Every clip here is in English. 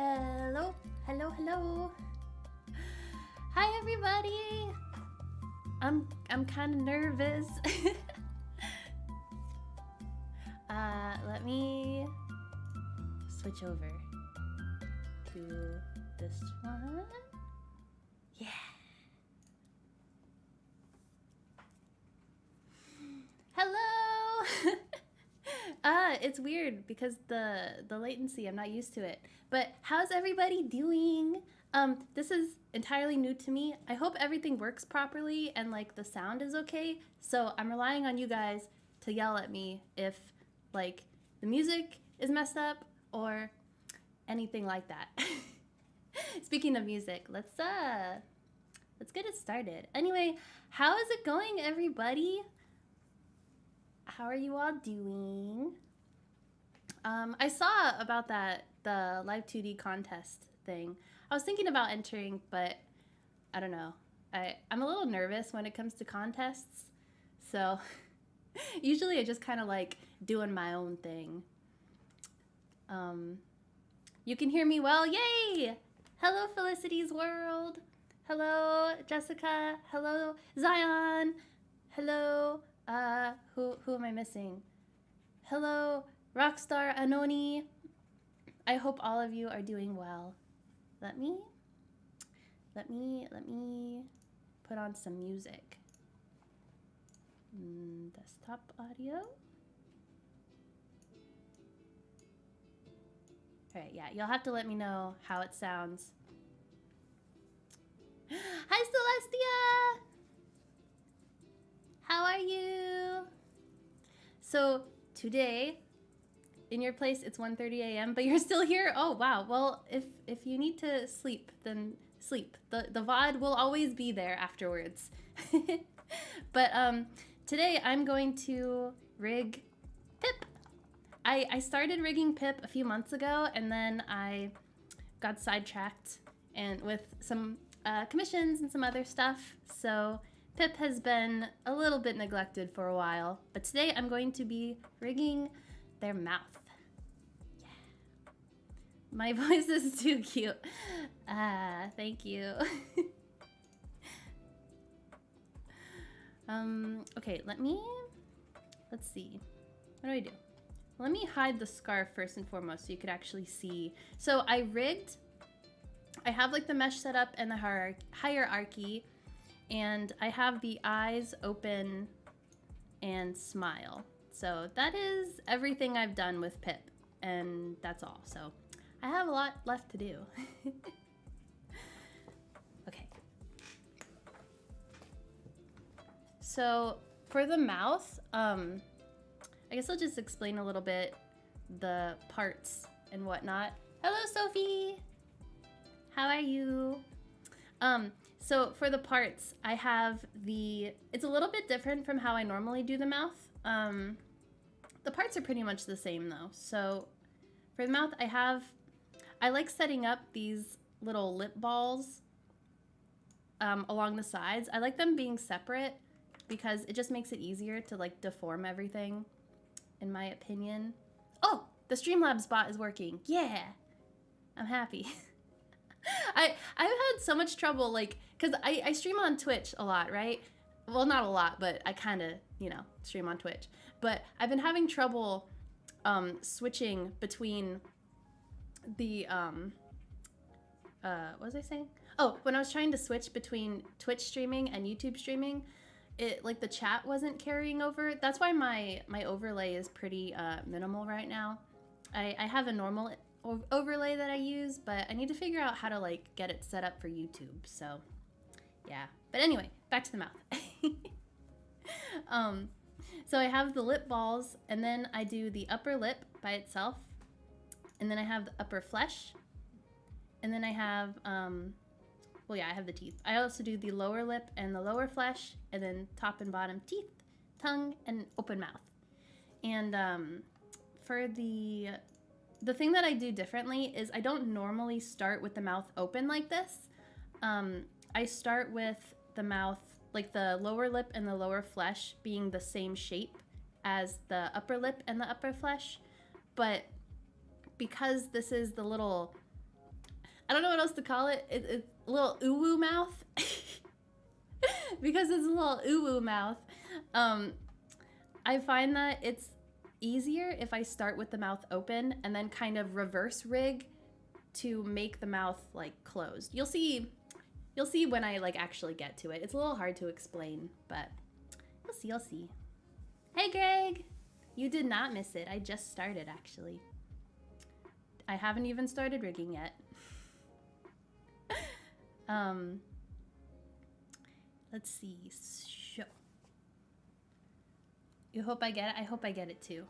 Hello, hello, hello. Hi everybody. I'm kind of nervous. Let me switch over to this one. Yeah. Hello. It's weird because the latency, I'm not used to it. But how's everybody doing? This is entirely new to me. I hope everything works properly and like the sound is okay. So I'm relying on you guys to yell at me if like the music is messed up or anything like that. Speaking of music, let's get it started. Anyway, how is it going, everybody? How are you all doing? I saw about the live 2D contest thing. I was thinking about entering, but I don't know. I'm a little nervous when it comes to contests. So usually I just kind of like doing my own thing. You can hear me well. Yay! Hello, Felicity's World. Hello, Jessica. Hello, Zion. Hello, who am I missing? Hello, Rockstar Anoni. I hope all of you are doing well. Let me put on some music. Desktop audio. All right, yeah, you'll have to let me know how it sounds. Hi, Celestia! How are you? So today, in your place, it's 1:30 a.m., but you're still here? Oh, wow. Well, if you need to sleep, then sleep. The VOD will always be there afterwards. But today I'm going to rig Pip. I started rigging Pip a few months ago, and then I got sidetracked and with some commissions and some other stuff. So Pip has been a little bit neglected for a while, but today I'm going to be rigging their mouth. Yeah. My voice is too cute. Thank you. Okay, let's see. What do I do? Let me hide the scarf first and foremost so you could actually see. So I have like the mesh set up and the hierarchy, and I have the eyes open and smile. So that is everything I've done with Pip, and that's all. So I have a lot left to do. Okay. So for the mouth, I guess I'll just explain a little bit the parts and whatnot. Hello, Sophie. How are you? So for the parts, I have it's a little bit different from how I normally do the mouth. The parts are pretty much the same though. So for the mouth, I like setting up these little lip balls along the sides. I like them being separate because it just makes it easier to like deform everything, in my opinion. Oh, the Streamlabs bot is working. Yeah, I'm happy. I've had so much trouble, like, because I stream on Twitch a lot, right? Well, not a lot, but I kind of, stream on Twitch. But I've been having trouble switching between the, what was I saying? Oh, when I was trying to switch between Twitch streaming and YouTube streaming, like the chat wasn't carrying over. That's why my overlay is pretty minimal right now. I have a normal overlay that I use, but I need to figure out how to like get it set up for YouTube. So yeah, but anyway, back to the mouth. So I have the lip balls, and then I do the upper lip by itself, and then I have the upper flesh, and then I have well, yeah, I have the teeth. I also do the lower lip and the lower flesh, and then top and bottom teeth, tongue, and open mouth. And for the thing that I do differently is I don't normally start with the mouth open like this. I start with the mouth, like the lower lip and the lower flesh being the same shape as the upper lip and the upper flesh. But because this is the little I don't know what else to call it. It's a little uwu mouth. Because it's a little uwu mouth. I find that it's easier if I start with the mouth open and then kind of reverse rig to make the mouth like closed. You'll see when I like actually get to it. It's a little hard to explain, but you'll see. Hey Greg, you did not miss it. I just started actually. I haven't even started rigging yet. Let's see. Show. You hope I get it? I hope I get it too.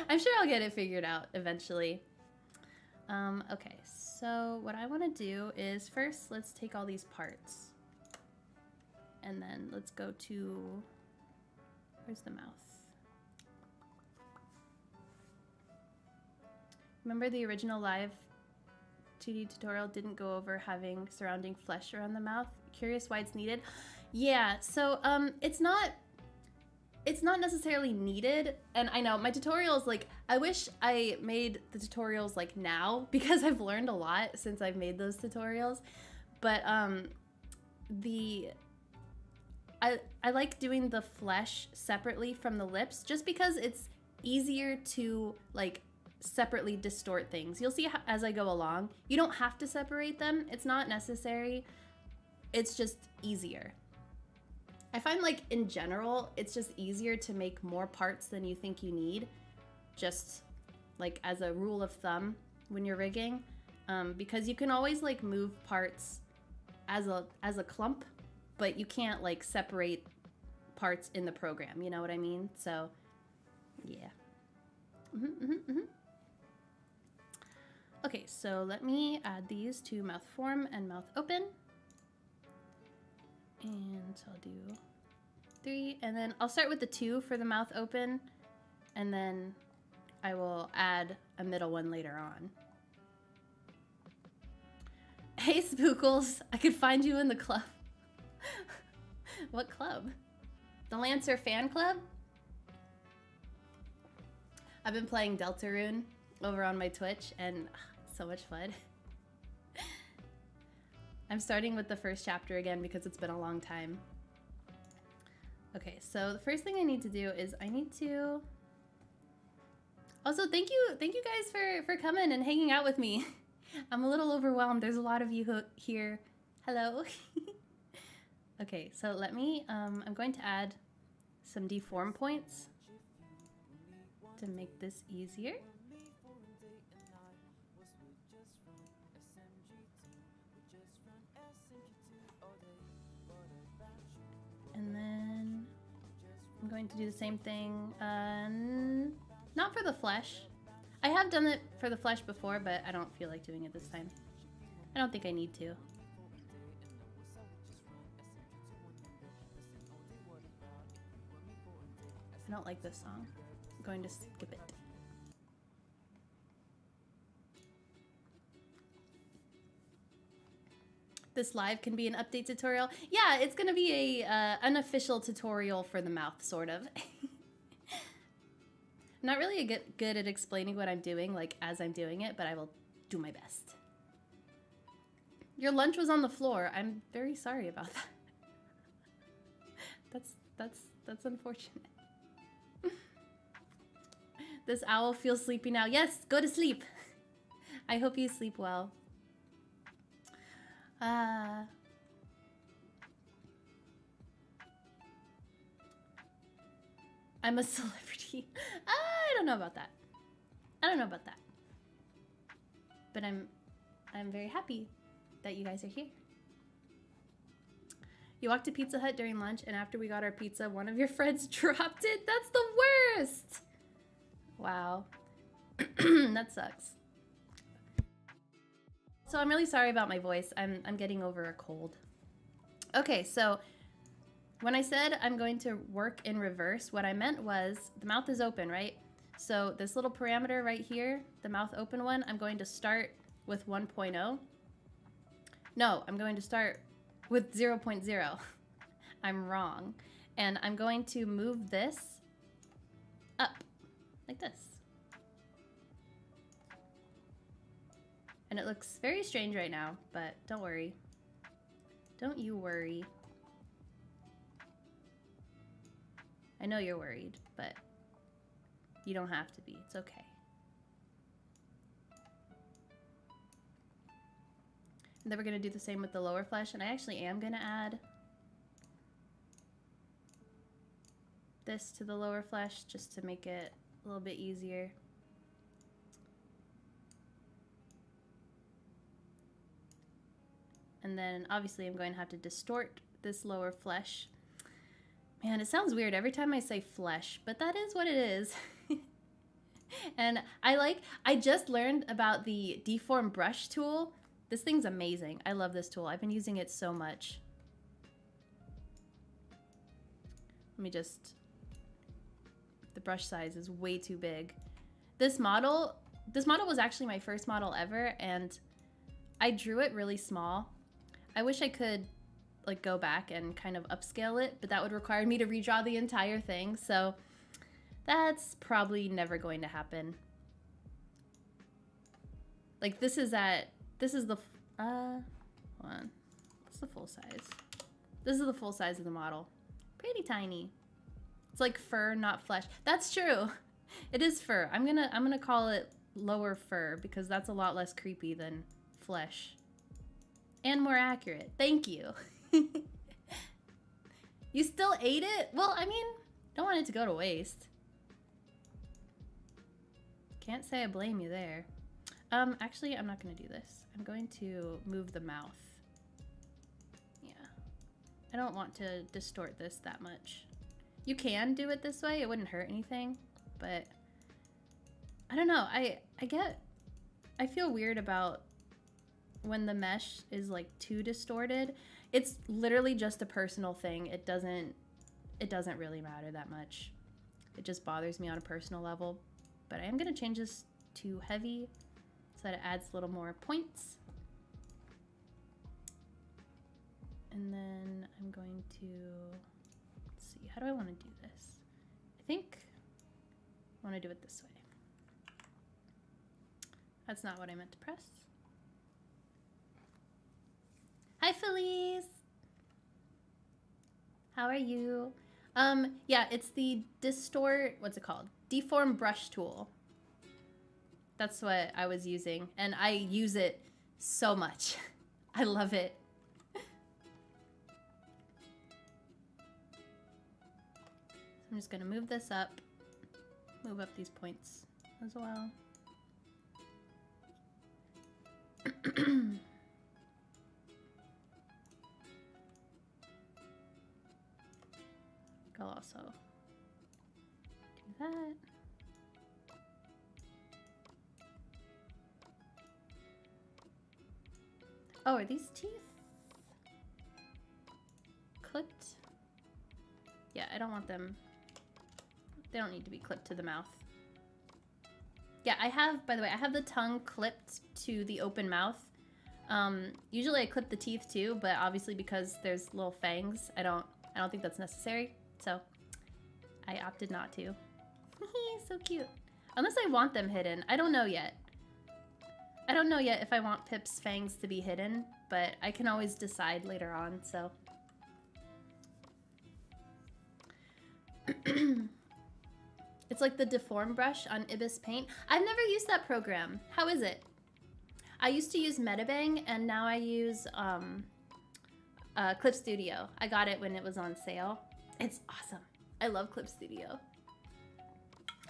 I'm sure I'll get it figured out eventually. Okay, so what I want to do is first let's take all these parts. And then let's go to, where's the mouth? Remember the original live 2D tutorial didn't go over having surrounding flesh around the mouth? Curious why it's needed? Yeah, so it's not necessarily needed, and I know my tutorials, like, I wish I made the tutorials like now because I've learned a lot since I've made those tutorials, but I like doing the flesh separately from the lips just because it's easier to like separately distort things. You'll see how, as I go along, you don't have to separate them. It's not necessary. It's just easier. I find like in general, it's just easier to make more parts than you think you need. Just like as a rule of thumb when you're rigging, because you can always like move parts as a clump, but you can't like separate parts in the program. You know what I mean? So yeah. Okay, so let me add these to mouth form and mouth open. And so I'll do 3, and then I'll start with the 2 for the mouth open, and then I will add a middle one later on. Hey Spookles, I could find you in the club. What club? The Lancer fan club? I've been playing Deltarune over on my Twitch, and so much fun. I'm starting with the first chapter again because it's been a long time. Okay, so the first thing I need to do is I need to... Also, thank you guys for coming and hanging out with me. I'm a little overwhelmed. There's a lot of you here. Hello. Okay, so let me, I'm going to add some deform points to make this easier. And then I'm going to do the same thing, not for the flesh. I have done it for the flesh before, but I don't feel like doing it this time. I don't think I need to. I don't like this song. I'm going to skip it. This live can be an update tutorial. Yeah, it's gonna be a unofficial tutorial for the mouth, sort of. Not really good at explaining what I'm doing, like as I'm doing it, but I will do my best. Your lunch was on the floor. I'm very sorry about that. That's unfortunate. This owl feels sleepy now. Yes, go to sleep. I hope you sleep well. I'm a celebrity. I don't know about that. But I'm very happy that you guys are here. You walked to Pizza Hut during lunch, and after we got our pizza, one of your friends dropped it. That's the worst. Wow. That sucks. So I'm really sorry about my voice. I'm getting over a cold. Okay, so when I said I'm going to work in reverse, what I meant was the mouth is open, right? So this little parameter right here, the mouth open one, I'm going to start with 1.0. No, I'm going to start with 0.0. I'm wrong. And I'm going to move this up like this. And it looks very strange right now, but don't worry. Don't you worry. I know you're worried, but you don't have to be. It's okay. And then we're going to do the same with the lower flesh, and I actually am going to add this to the lower flesh just to make it a little bit easier. And then obviously I'm going to have to distort this lower flesh. Man, it sounds weird every time I say flesh, but that is what it is. And I just learned about the deform brush tool. This thing's amazing. I love this tool. I've been using it so much. Let me just, the brush size is way too big. This model was actually my first model ever, and I drew it really small. I wish I could like go back and kind of upscale it, but that would require me to redraw the entire thing, so that's probably never going to happen. Like this is the hold on. What's the full size? This is the full size of the model. Pretty tiny. It's like fur, not flesh. That's true. It is fur. I'm gonna call it lower fur because that's a lot less creepy than flesh. And more accurate. Thank you. You still ate it? Well, I mean, don't want it to go to waste. Can't say I blame you there. Actually, I'm not gonna do this. I'm going to move the mouth. Yeah. I don't want to distort this that much. You can do it this way. It wouldn't hurt anything, but I don't know. I feel weird about when the mesh is like too distorted. It's literally just a personal thing. It doesn't really matter that much. It just bothers me on a personal level. But I am gonna change this to heavy so that it adds a little more points. And then I'm going to, let's see, how do I want to do this? I think I want to do it this way. That's not what I meant to press. Hi, Felice. How are you? Yeah, it's the what's it called? Deform brush tool. That's what I was using, and I use it so much. I love it. I'm just gonna move this up, move up these points as well. I'll also do that. Oh, are these teeth clipped? Yeah, I don't want them. They don't need to be clipped to the mouth. Yeah, I have, by the way, I have the tongue clipped to the open mouth. Usually I clip the teeth too, but obviously because there's little fangs, I don't think that's necessary. So I opted not to. So cute. Unless I want them hidden. I don't know yet. I don't know yet if I want Pip's fangs to be hidden, but I can always decide later on, so. It's like the deform brush on Ibis Paint. I've never used that program. How is it? I used to use Metabang, and now I use Clip Studio. I got it when it was on sale. It's awesome. I love Clip Studio.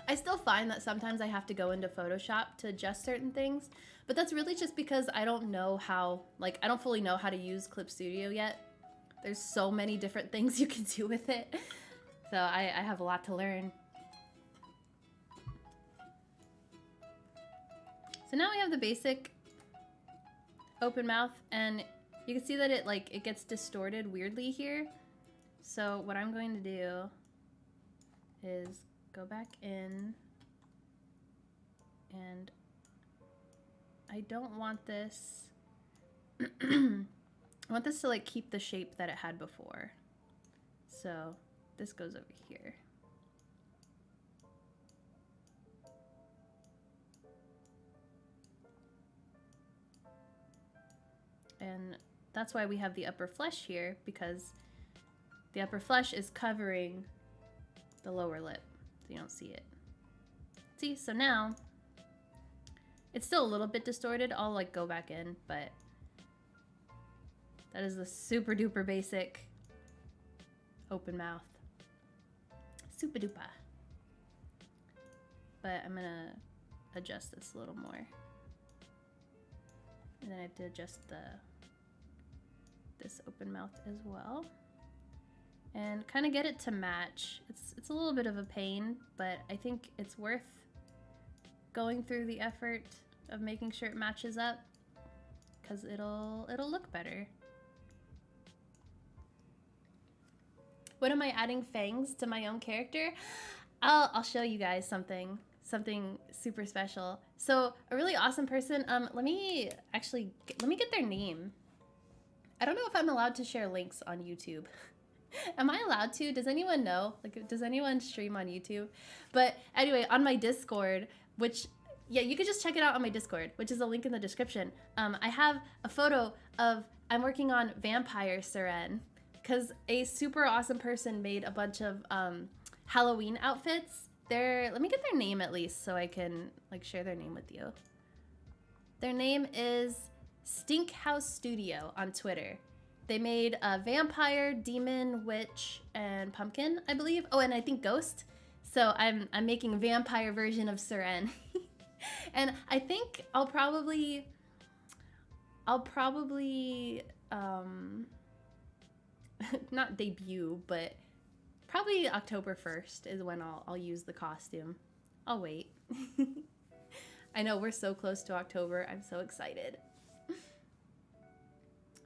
I still find that sometimes I have to go into Photoshop to adjust certain things, but that's really just because I don't know how, like, I don't fully know how to use Clip Studio yet. There's so many different things you can do with it. So I have a lot to learn. So now we have the basic open mouth, and you can see that it gets distorted weirdly here. So what I'm going to do is go back in, and I don't want this, I want this to like keep the shape that it had before. So this goes over here. And that's why we have the upper flesh here, because the upper flesh is covering the lower lip, so you don't see it. See, so now it's still a little bit distorted. I'll like go back in, but that is the super duper basic open mouth. Super duper. But I'm gonna adjust this a little more. And then I have to adjust this open mouth as well. And kind of get it to match. It's a little bit of a pain, but I think it's worth going through the effort of making sure it matches up, because it'll look better. When am I adding fangs to my own character? I'll show you guys something super special. So a really awesome person, let me get their name. I don't know if I'm allowed to share links on YouTube. Am I allowed to? Does anyone know? Like, does anyone stream on YouTube? But anyway, on my Discord, which, yeah, you could just check it out on my Discord, which is a link in the description. I have a photo of, I'm working on Vampire Seren, because a super awesome person made a bunch of Halloween outfits. Let me get their name at least so I can like share their name with you. Their name is Stink House Studio on Twitter. They made a vampire, demon, witch, and pumpkin, I believe. Oh, and I think ghost. So I'm making a vampire version of Seren. And I think I'll probably not debut, but probably October 1st is when I'll use the costume. I'll wait. I know we're so close to October. I'm so excited.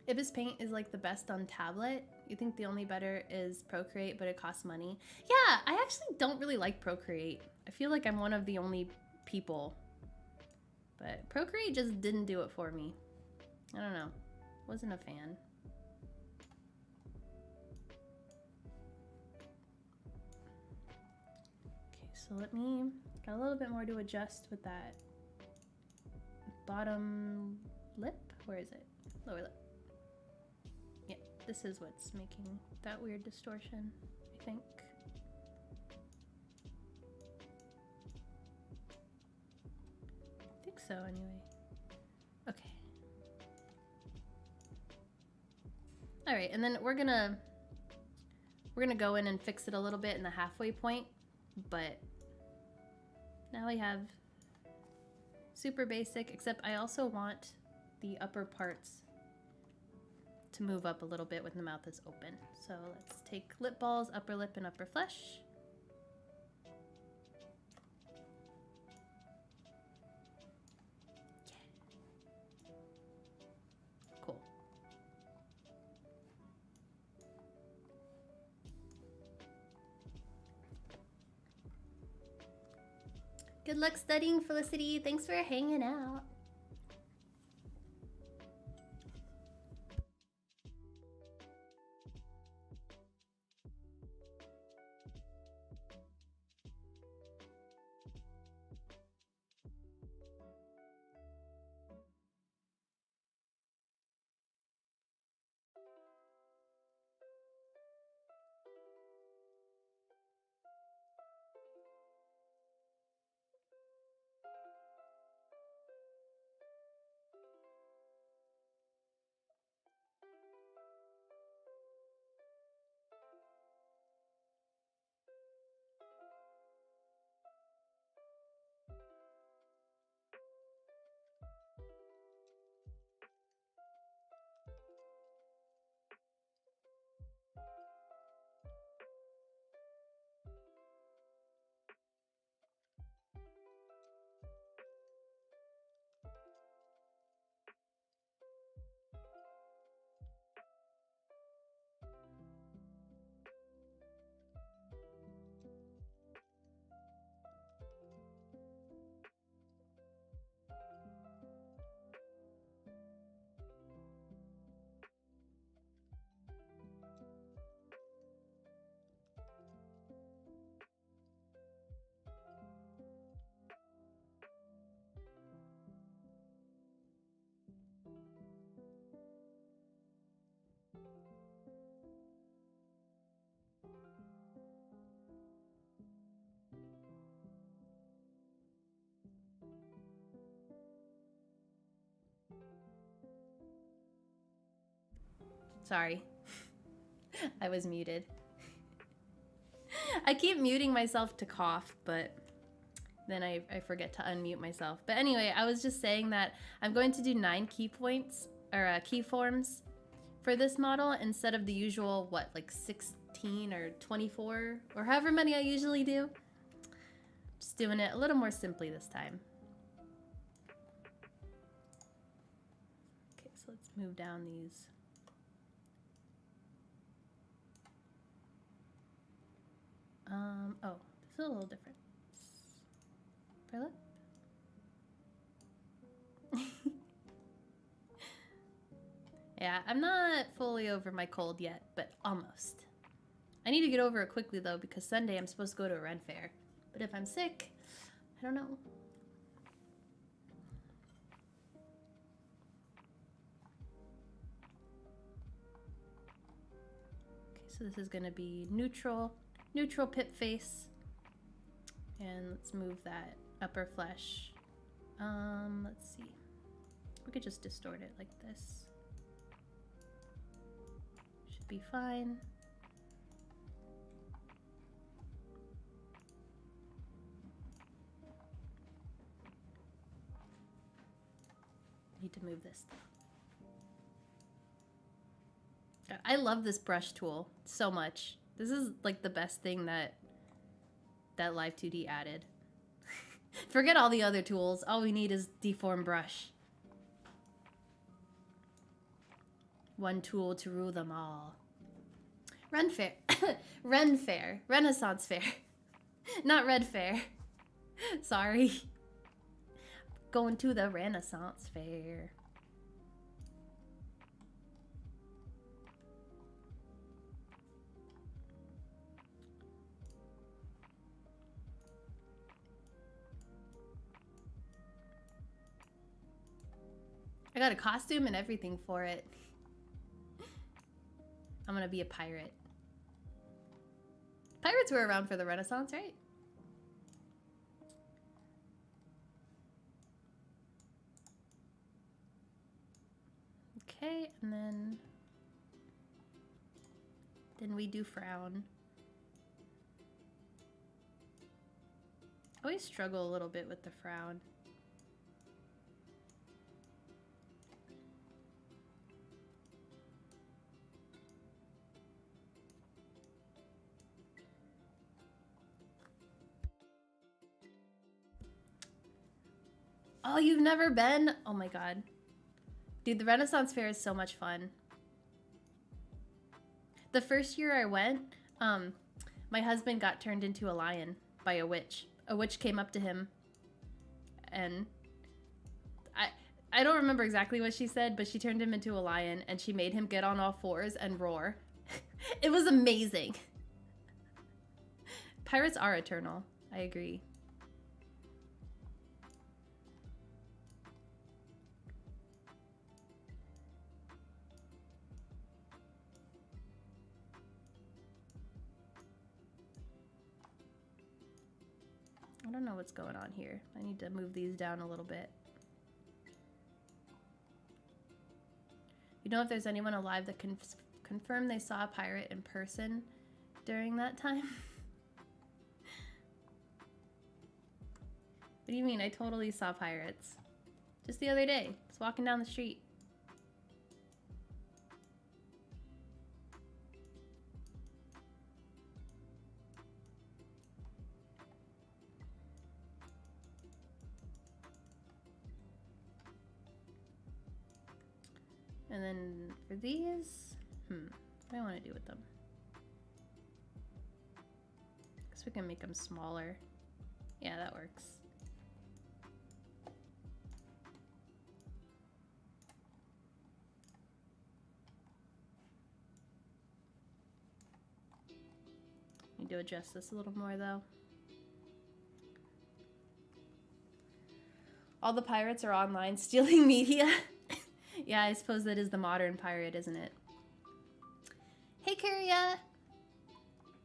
Ibis Paint is like the best on tablet. You think the only better is Procreate, but it costs money. Yeah, I actually don't really like Procreate. I feel like I'm one of the only people. But Procreate just didn't do it for me. I don't know. Wasn't a fan. Okay, so let me got a little bit more to adjust with that bottom lip. Where is it? Lower lip. Yeah, this is what's making that weird distortion, I think. I think so, anyway. Okay. All right, and then we're gonna go in and fix it a little bit in the halfway point, but now we have super basic, except I also want the upper parts to move up a little bit when the mouth is open. So let's take lip balls, upper lip, and upper flesh. Cool. Good luck studying, Felicity. Thanks for hanging out. Sorry. I was muted. I keep muting myself to cough, but then I forget to unmute myself. But anyway, I was just saying that I'm going to do 9 key points, or keyforms for this model instead of the usual, what, like 16 or 24, or however many I usually do. Just doing it a little more simply this time. Okay, so let's move down these. Oh, this is a little different. Perlip? Yeah, I'm not fully over my cold yet, but almost. I need to get over it quickly though, because Sunday I'm supposed to go to a Ren fair. But if I'm sick, I don't know. Okay, so this is gonna be neutral pip face. And let's move that upper flesh. Let's see. We could just distort it like this. Should be fine. Need to move this though. I love this brush tool so much. This is like the best thing that Live 2D added. Forget all the other tools. All we need is deform brush. One tool to rule them all. Ren fair. Ren fair. Renaissance fair. Not Red fair. Sorry. Going to the Renaissance fair. I got a costume and everything for it. I'm gonna be a pirate. Pirates were around for the Renaissance, right? Okay, and then we do frown. I always struggle a little bit with the frown. Oh, you've never been? Oh my god. Dude, the Renaissance Fair is so much fun. The first year I went, my husband got turned into a lion by a witch. A witch came up to him and I don't remember exactly what she said, but she turned him into a lion and she made him get on all fours and roar. It was amazing. Pirates are eternal. I agree. I don't know what's going on here. I need to move these down a little bit. You know if there's anyone alive that can confirm they saw a pirate in person during that time? What do you mean? I totally saw pirates. Just the other day. I was walking down the street. And then for these, what do I want to do with them? Guess we can make them smaller. Yeah, that works. Need to adjust this a little more though. All the pirates are online stealing media. Yeah, I suppose that is the modern pirate, isn't it? Hey, Kuria!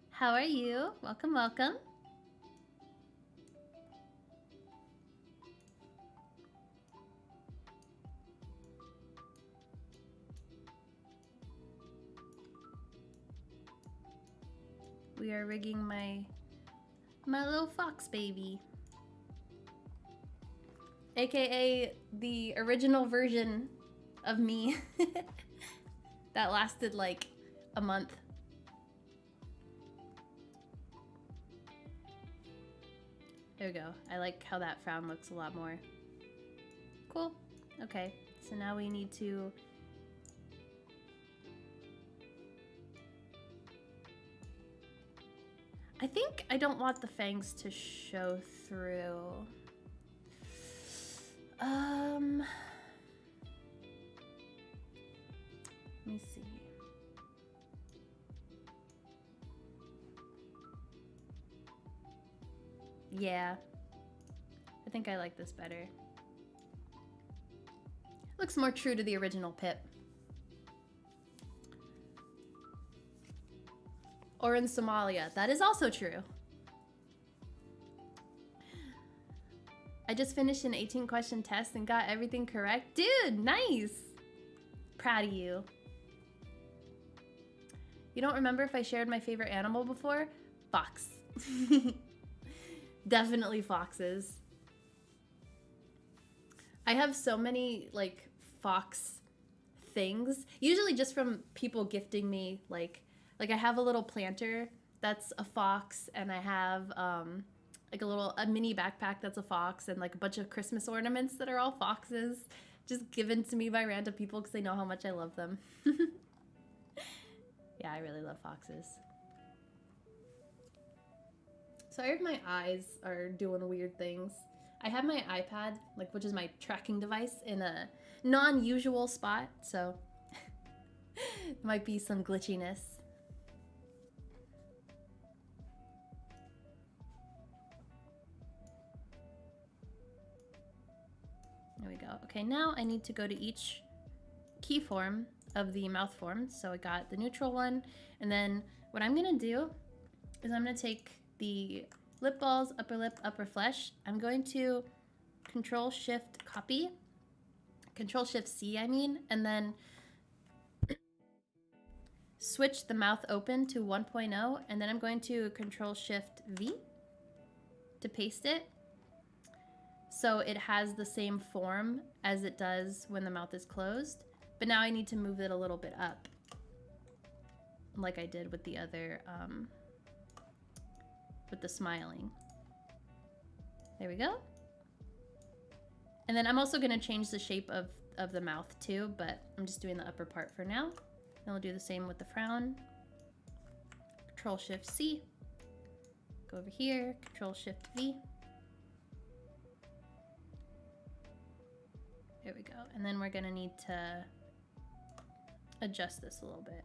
How are you? Welcome, welcome. we are rigging my little fox baby. AKA the original version of me that lasted like a month. There we go. I like how that frown looks a lot more. Cool. Okay, so now we need to I think I don't want the fangs to show through. Let me see. Yeah, I think I like this better. Looks more true to the original Pip. Or in Somalia. That is also true. I just finished an 18-question test and got everything correct. Dude, nice! Proud of you. You don't remember if I shared my favorite animal before? Fox. Definitely foxes. I have so many, like, fox things. Usually just from people gifting me, like I have a little planter that's a fox, and I have like a mini backpack that's a fox, and like a bunch of Christmas ornaments that are all foxes, just given to me by random people because they know how much I love them. Yeah, I really love foxes. Sorry if my eyes are doing weird things. I have my iPad, like, which is my tracking device, in a non-usual spot, so might be some glitchiness. There we go. Okay, now I need to go to each key form of the mouth form. So I got the neutral one, and then what I'm gonna do is I'm gonna take the lip balls, upper lip, upper flesh. I'm going to Control-Shift copy, Control-Shift-C, I mean, and then switch the mouth open to 1.0, and then I'm going to Control-Shift-V to paste it. So it has the same form as it does when the mouth is closed, but now I need to move it a little bit up, like I did with the other, with the smiling. There we go. And then I'm also gonna change the shape of the mouth too, but I'm just doing the upper part for now. Then we'll do the same with the frown. Control-Shift-C, go over here, Control-Shift-V. There we go. And then we're gonna need to adjust this a little bit.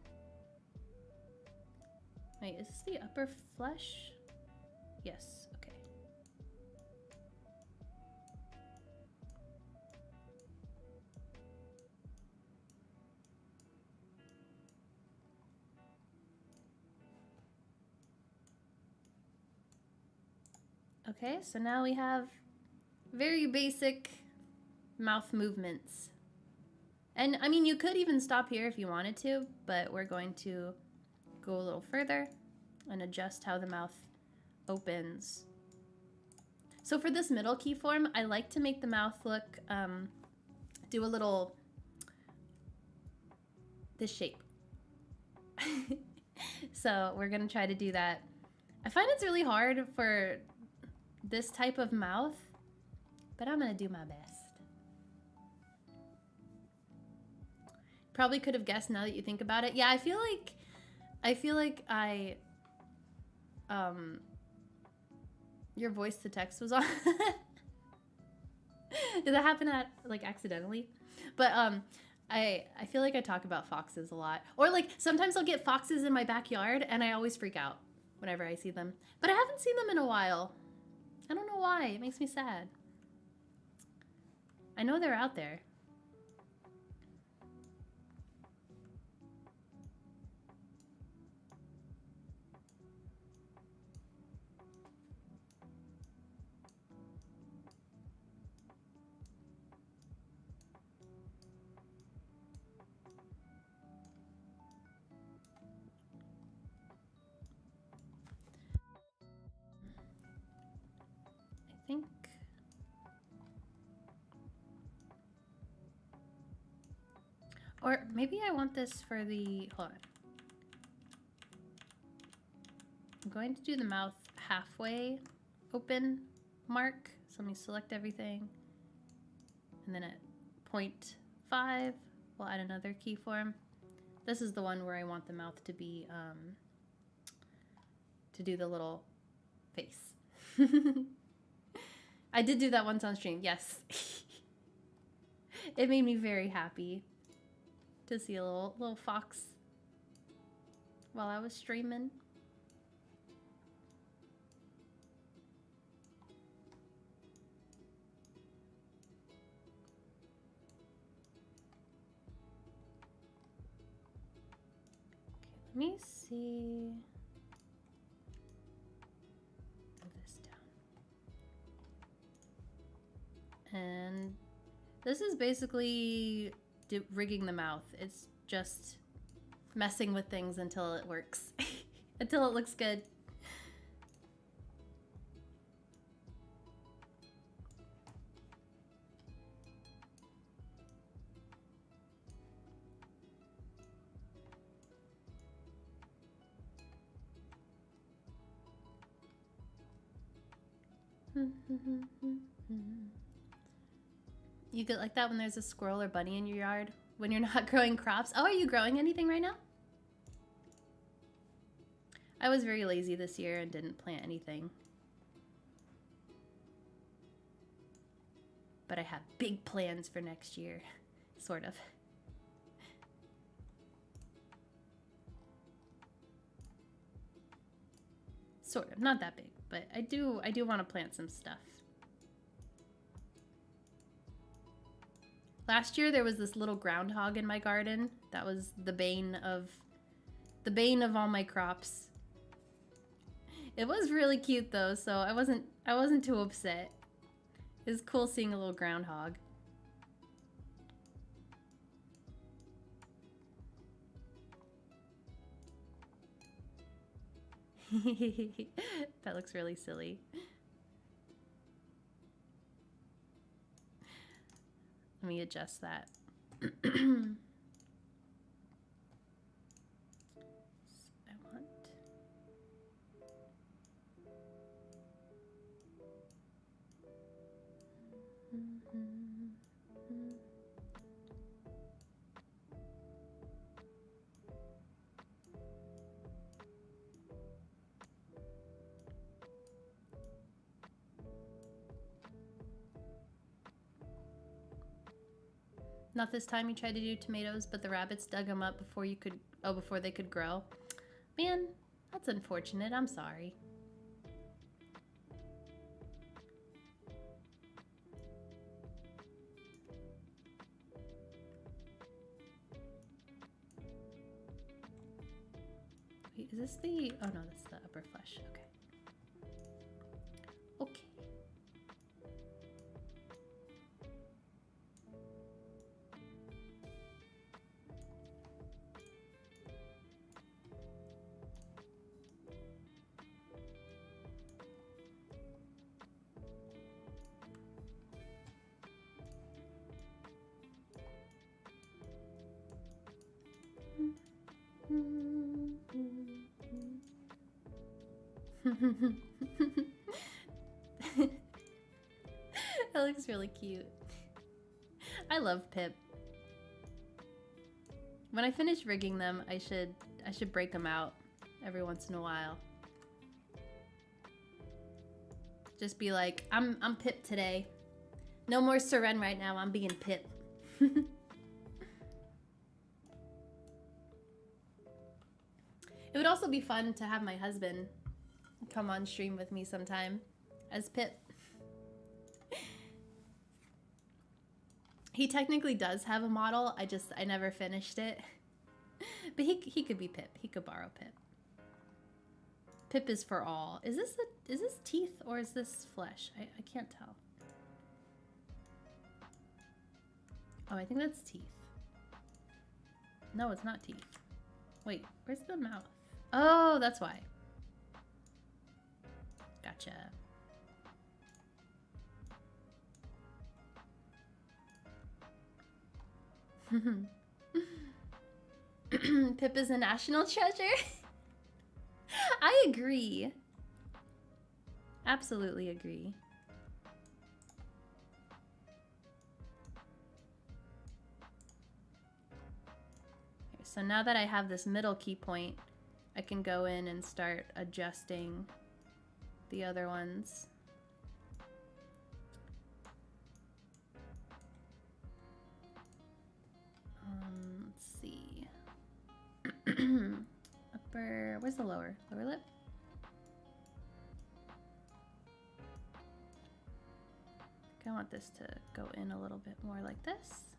Wait, is this the upper flesh? Yes, okay. Okay, so now we have very basic mouth movements. And I mean, you could even stop here if you wanted to, but we're going to go a little further and adjust how the mouth opens. So for this middle key form, I like to make the mouth look, do a little, this shape. So we're gonna try to do that. I find it's really hard for this type of mouth, but I'm gonna do my best. Probably could have guessed now that you think about it. Yeah, I feel like your voice to text was on. Did that happen at like accidentally? But I feel like I talk about foxes a lot. Or like sometimes I'll get foxes in my backyard and I always freak out whenever I see them. But I haven't seen them in a while. I don't know why. It makes me sad. I know they're out there. Or maybe I want this for the, hold on. I'm going to do the mouth halfway open mark. So let me select everything. And then at 0.5, we'll add another keyform. This is the one where I want the mouth to be, to do the little face. I did do that once on stream, yes. It made me very happy to see a little fox while I was streaming. Okay, let me see. Move this down. And this is basically rigging the mouth. It's just messing with things until it works, until it looks good. You get like that when there's a squirrel or bunny in your yard when you're not growing crops. Oh, are you growing anything right now? I was very lazy this year and didn't plant anything. But I have big plans for next year, sort of. Sort of, not that big, but I do want to plant some stuff. Last year there was this little groundhog in my garden. That was the bane of all my crops. It was really cute though, so I wasn't too upset. It was cool seeing a little groundhog. That looks really silly. Let me adjust that. I want... Not this time you tried to do tomatoes, but the rabbits dug them up before they could grow. Man, that's unfortunate. I'm sorry. Wait, is this the... Oh no, that's the upper flesh. Okay. Okay. That looks really cute. I love Pip. When I finish rigging them, I should break them out every once in a while. Just be like, I'm Pip today. No more Seren right now. I'm being Pip. It would also be fun to have my husband come on stream with me sometime as Pip. He technically does have a model. I never finished it. But he could be Pip. He could borrow Pip. Pip is for all. Is this teeth or is this flesh? I can't tell. Oh, I think that's teeth. No, it's not teeth. Wait, where's the mouth? Oh, that's why. Gotcha. Pip is a national treasure. I agree. Absolutely agree. Okay, so now that I have this middle key point, I can go in and start adjusting the other ones. Let's see. Upper, where's the lower lip? I want this to go in a little bit more like this.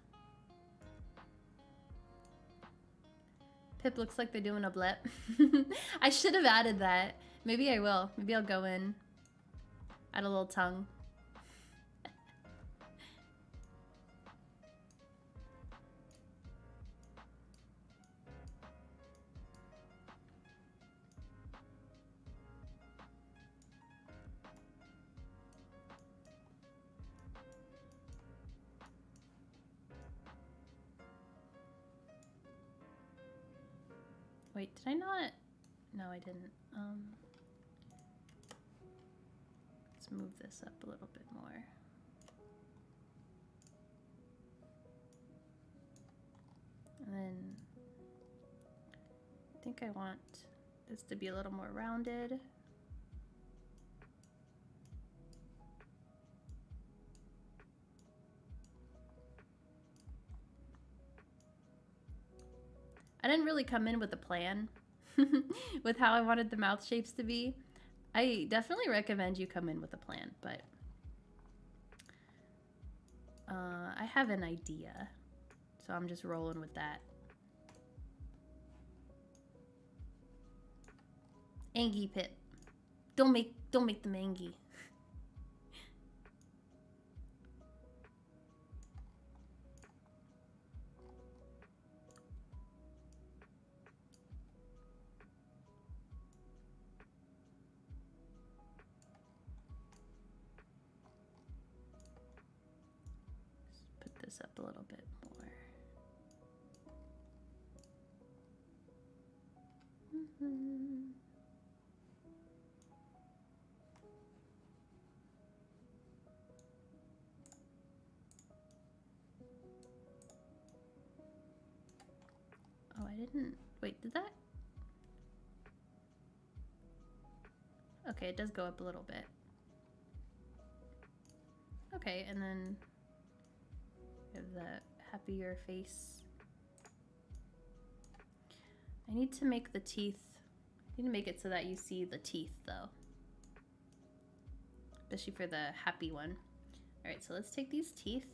Pip looks like they're doing a blip. I should have added that. Maybe I will. Maybe I'll go in, add a little tongue. Wait, did I not? No, I didn't. Let's move this up a little bit more. And then I think I want this to be a little more rounded. I didn't really come in with a plan with how I wanted the mouth shapes to be. I definitely recommend you come in with a plan, but I have an idea, so I'm just rolling with that. Angie Pip. Don't make them angy. This up a little bit more. Oh, I didn't. Wait, did that? Okay, it does go up a little bit. Okay, and then we have the happier face. I need to make the teeth. I need to make it so that you see the teeth, though. Especially for the happy one. Alright, so let's take these teeth.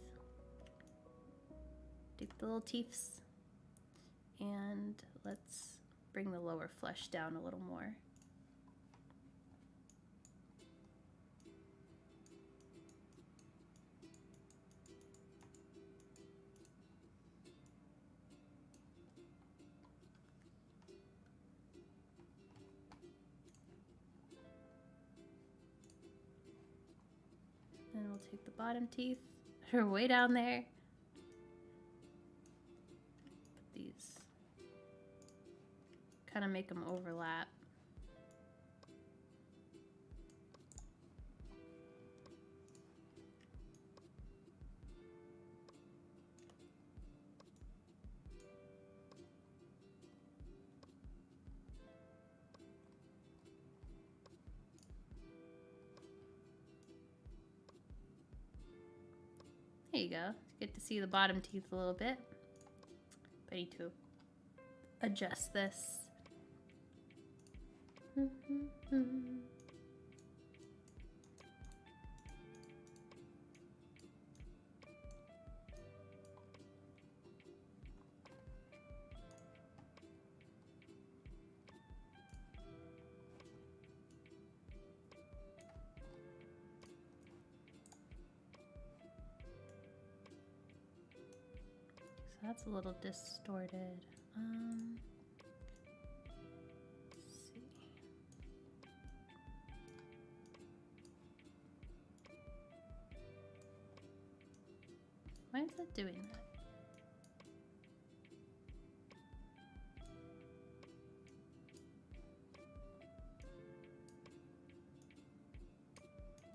Take the little teeths. And let's bring the lower flesh down a little more. Then we'll take the bottom teeth. They're way down there. Put these. Kind of make them overlap. There you go. Get to see the bottom teeth a little bit. But I need to adjust this. That's a little distorted. Let's see. Why is that doing that?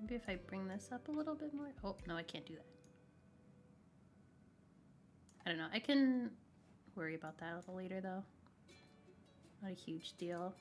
Maybe if I bring this up a little bit more. Oh, no, I can't do that. I don't know. I can worry about that a little later, though. Not a huge deal.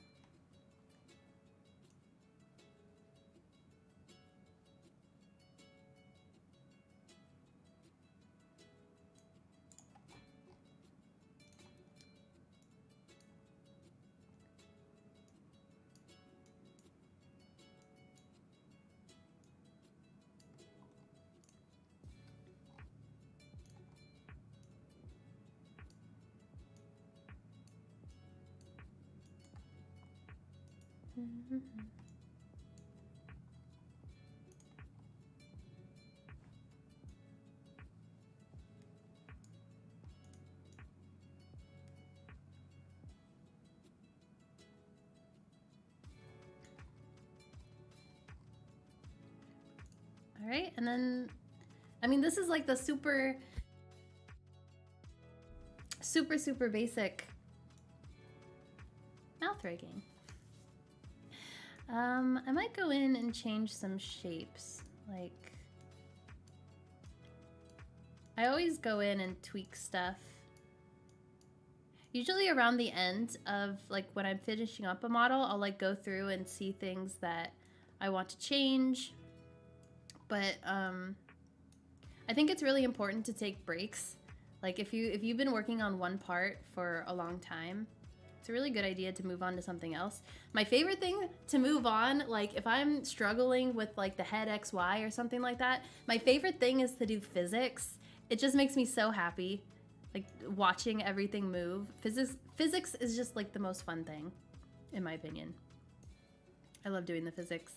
All right, and then, I mean, this is like the super basic mouth rigging. I might go in and change some shapes. Like, I always go in and tweak stuff. Usually around the end of, like, when I'm finishing up a model, I'll like go through and see things that I want to change. But I think it's really important to take breaks. Like if you've been working on one part for a long time, it's a really good idea to move on to something else. My favorite thing to move on, like if I'm struggling with like the head XY or something like that, my favorite thing is to do physics. It just makes me so happy, like watching everything move. Physics is just like the most fun thing, in my opinion. I love doing the physics.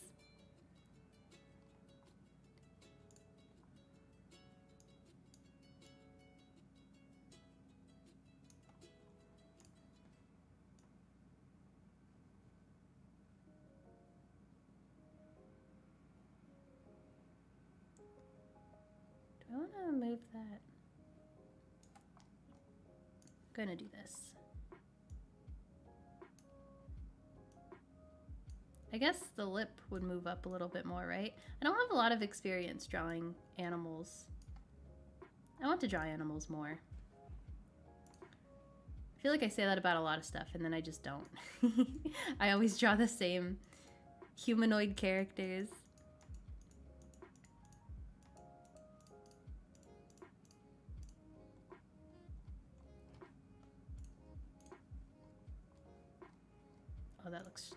I want to move that. I'm gonna do this. I guess the lip would move up a little bit more, right? I don't have a lot of experience drawing animals. I want to draw animals more. I feel like I say that about a lot of stuff and then I just don't. I always draw the same humanoid characters. Oh, that looks...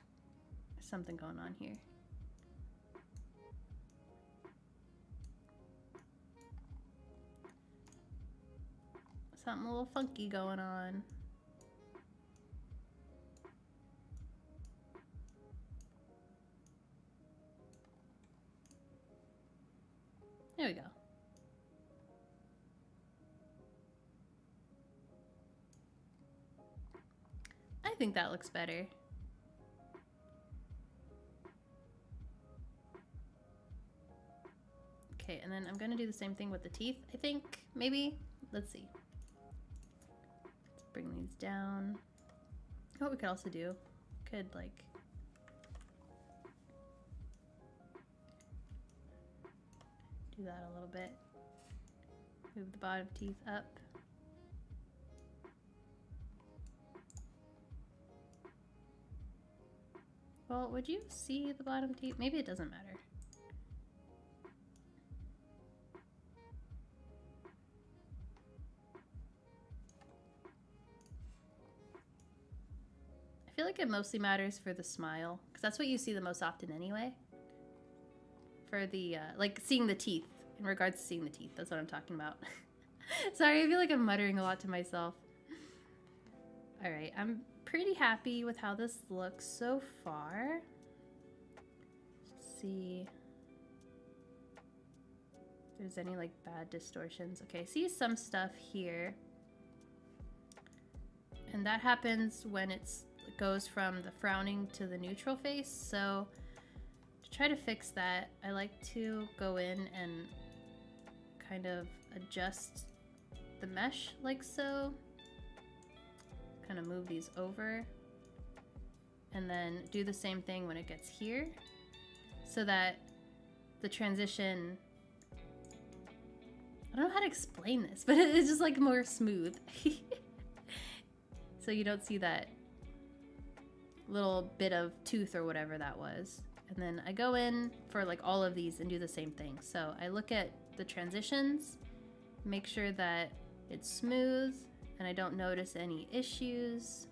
There's something going on here. Something a little funky going on. There we go. I think that looks better. Okay, and then I'm gonna do the same thing with the teeth, I think, maybe. Let's see. Let's bring these down. What we could also do, could like do that a little bit. Move the bottom teeth up. Well, would you see the bottom teeth? Maybe it doesn't matter. I feel like it mostly matters for the smile, because that's what you see the most often anyway. For the, like, seeing the teeth, in regards to seeing the teeth, that's what I'm talking about. Sorry, I feel like I'm muttering a lot to myself. Alright, I'm pretty happy with how this looks so far. Let's see if there's any, like, bad distortions. Okay, I see some stuff here. And that happens when it goes from the frowning to the neutral face. So to try to fix that, I like to go in and kind of adjust the mesh like so. Kind of move these over. And then do the same thing when it gets here. So that the transition, I don't know how to explain this, but it's just like more smooth. So you don't see that little bit of tooth or whatever that was. And then I go in for like all of these and do the same thing. So I look at the transitions, make sure that it's smooth and I don't notice any issues.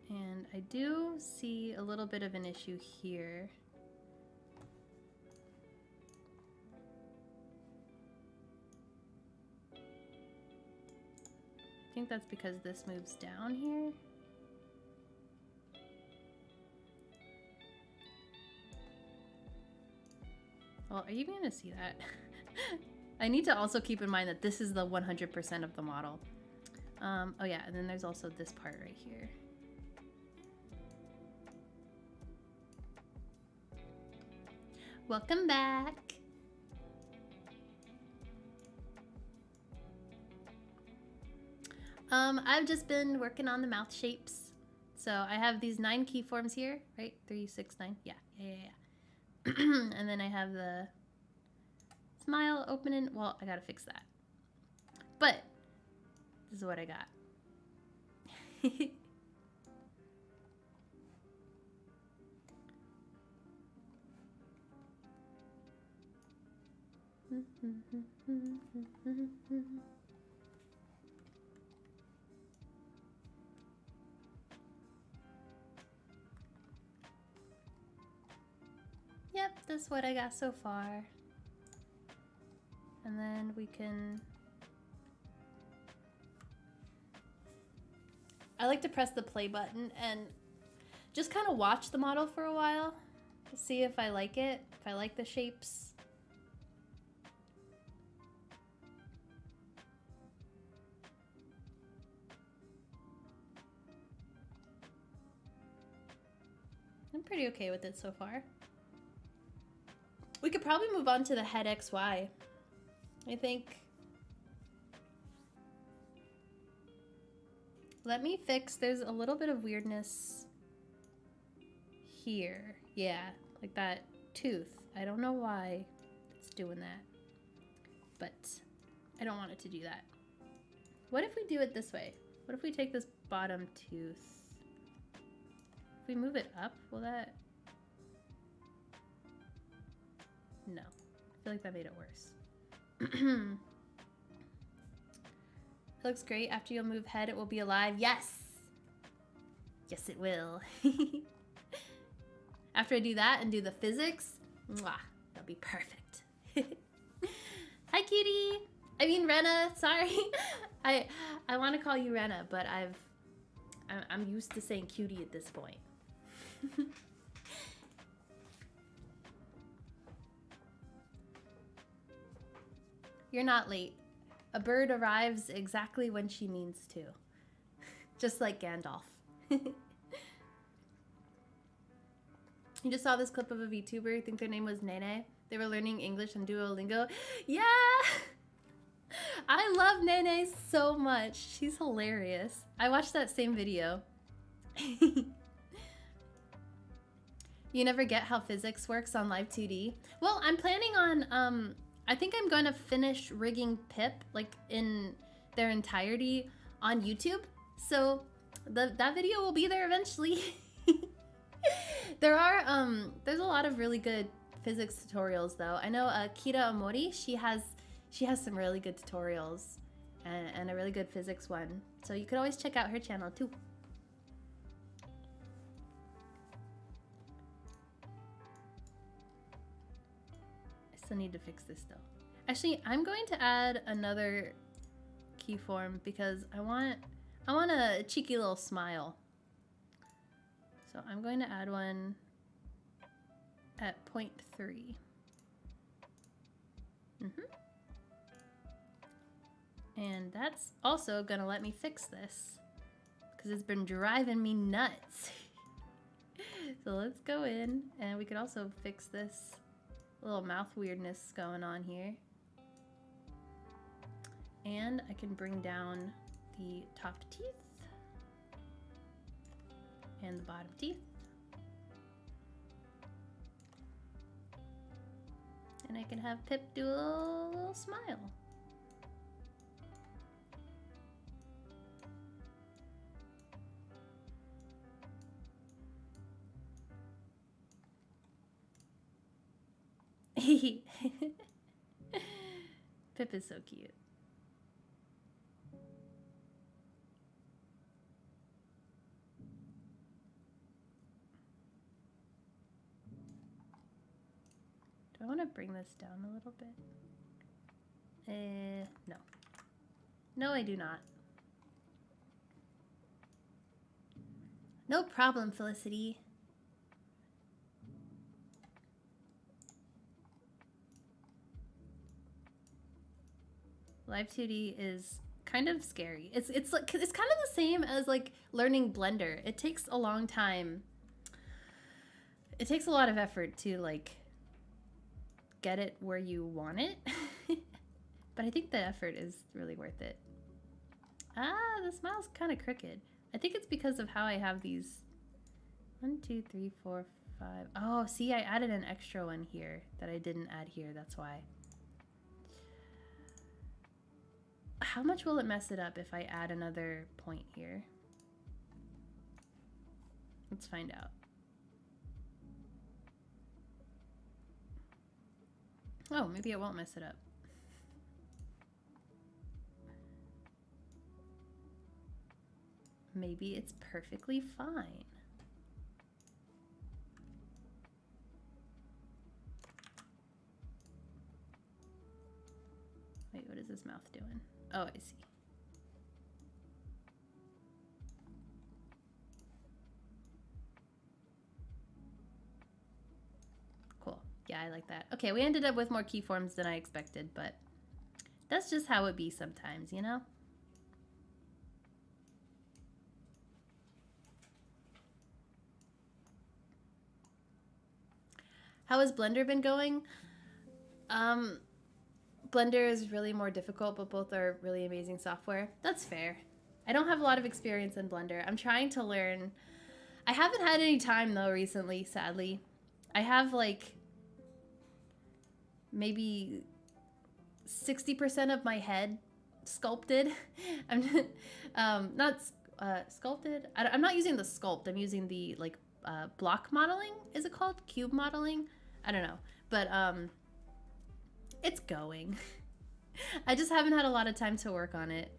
And I do see a little bit of an issue here. I think that's because this moves down here. Well, are you going to see that? I need to also keep in mind that this is the 100% of the model. Oh yeah, and then there's also this part right here. Welcome back. I've just been working on the mouth shapes. So I have these 9 keyforms here, right? 3, 6, 9. Yeah. And then I have the smile, open, and well, I gotta fix that. But this is what I got. Yep, that's what I got so far. And then we can... I like to press the play button and just kind of watch the model for a while to see if I like it, if I like the shapes. I'm pretty okay with it so far. We could probably move on to the head XY. I think. Let me fix, there's a little bit of weirdness here. Yeah, like that tooth. I don't know why it's doing that, but I don't want it to do that. What if we do it this way? What if we take this bottom tooth? If we move it up, will that? No, I feel like that made it worse. It looks great. After you'll move head, it will be alive. Yes! Yes, it will. After I do that and do the physics, mwah, that'll be perfect. Hi, cutie! I mean, Rena, sorry. I want to call you Rena, but I'm used to saying cutie at this point. You're not late. A bird arrives exactly when she means to. Just like Gandalf. You just saw this clip of a VTuber, I think their name was Nene. They were learning English on Duolingo. Yeah! I love Nene so much. She's hilarious. I watched that same video. You never get how physics works on Live 2D? Well, I'm planning on, I think I'm going to finish rigging Pip, like, in their entirety on YouTube. So, that video will be there eventually. There's a lot of really good physics tutorials, though. I know Kira Omori, she has some really good tutorials and a really good physics one. So you could always check out her channel, too. I still need to fix this, though. Actually, I'm going to add another keyform because I want a cheeky little smile. So I'm going to add one at 0.3. And that's also gonna let me fix this because it's been driving me nuts. So let's go in and we could also fix this little mouth weirdness going on here. And I can bring down the top teeth and the bottom teeth. And I can have Pip do a little smile. Pip is so cute. Do I want to bring this down a little bit? No. No, I do not. No problem, Felicity. Live 2D is kind of scary. It's like it's kind of the same as like learning Blender. It takes a long time. It takes a lot of effort to like get it where you want it. But I think the effort is really worth it. Ah, the smile's kind of crooked. I think it's because of how I have these 1, 2, 3, 4, 5. Oh, see, I added an extra one here that I didn't add here. That's why. How much will it mess it up if I add another point here? Let's find out. Oh, maybe it won't mess it up. Maybe it's perfectly fine. Wait, what is his mouth doing? Oh, I see. Cool. Yeah, I like that. Okay, we ended up with more keyforms than I expected, but that's just how it be sometimes, you know? How has Blender been going? Blender is really more difficult, but both are really amazing software. That's fair. I don't have a lot of experience in Blender. I'm trying to learn. I haven't had any time though recently, sadly. I have like maybe 60% of my head sculpted. I'm not sculpted. I'm not using the sculpt. I'm using the like block modeling. Is it called cube modeling? I don't know, but it's going. I just haven't had a lot of time to work on it.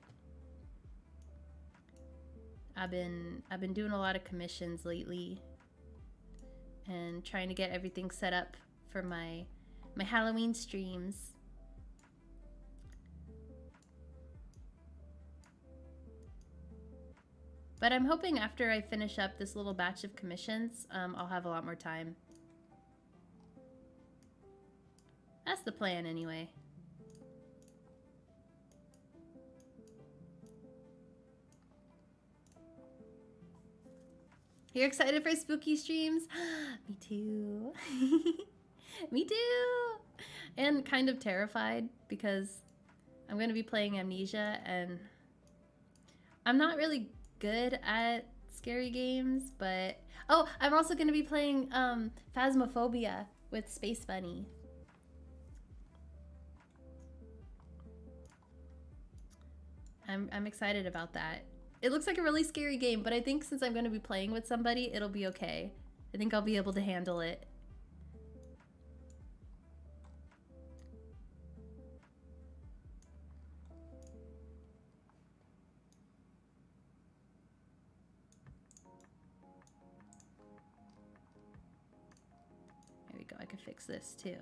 I've been doing a lot of commissions lately and trying to get everything set up for my Halloween streams. But I'm hoping after I finish up this little batch of commissions, I'll have a lot more time. That's the plan anyway. You're excited for spooky streams? Me too. Me too. And kind of terrified because I'm going to be playing Amnesia and I'm not really good at scary games, but oh, I'm also going to be playing Phasmophobia with Space Bunny. I'm excited about that. It looks like a really scary game, but I think since I'm going to be playing with somebody, it'll be okay. I think I'll be able to handle it. There we go. I could fix this too.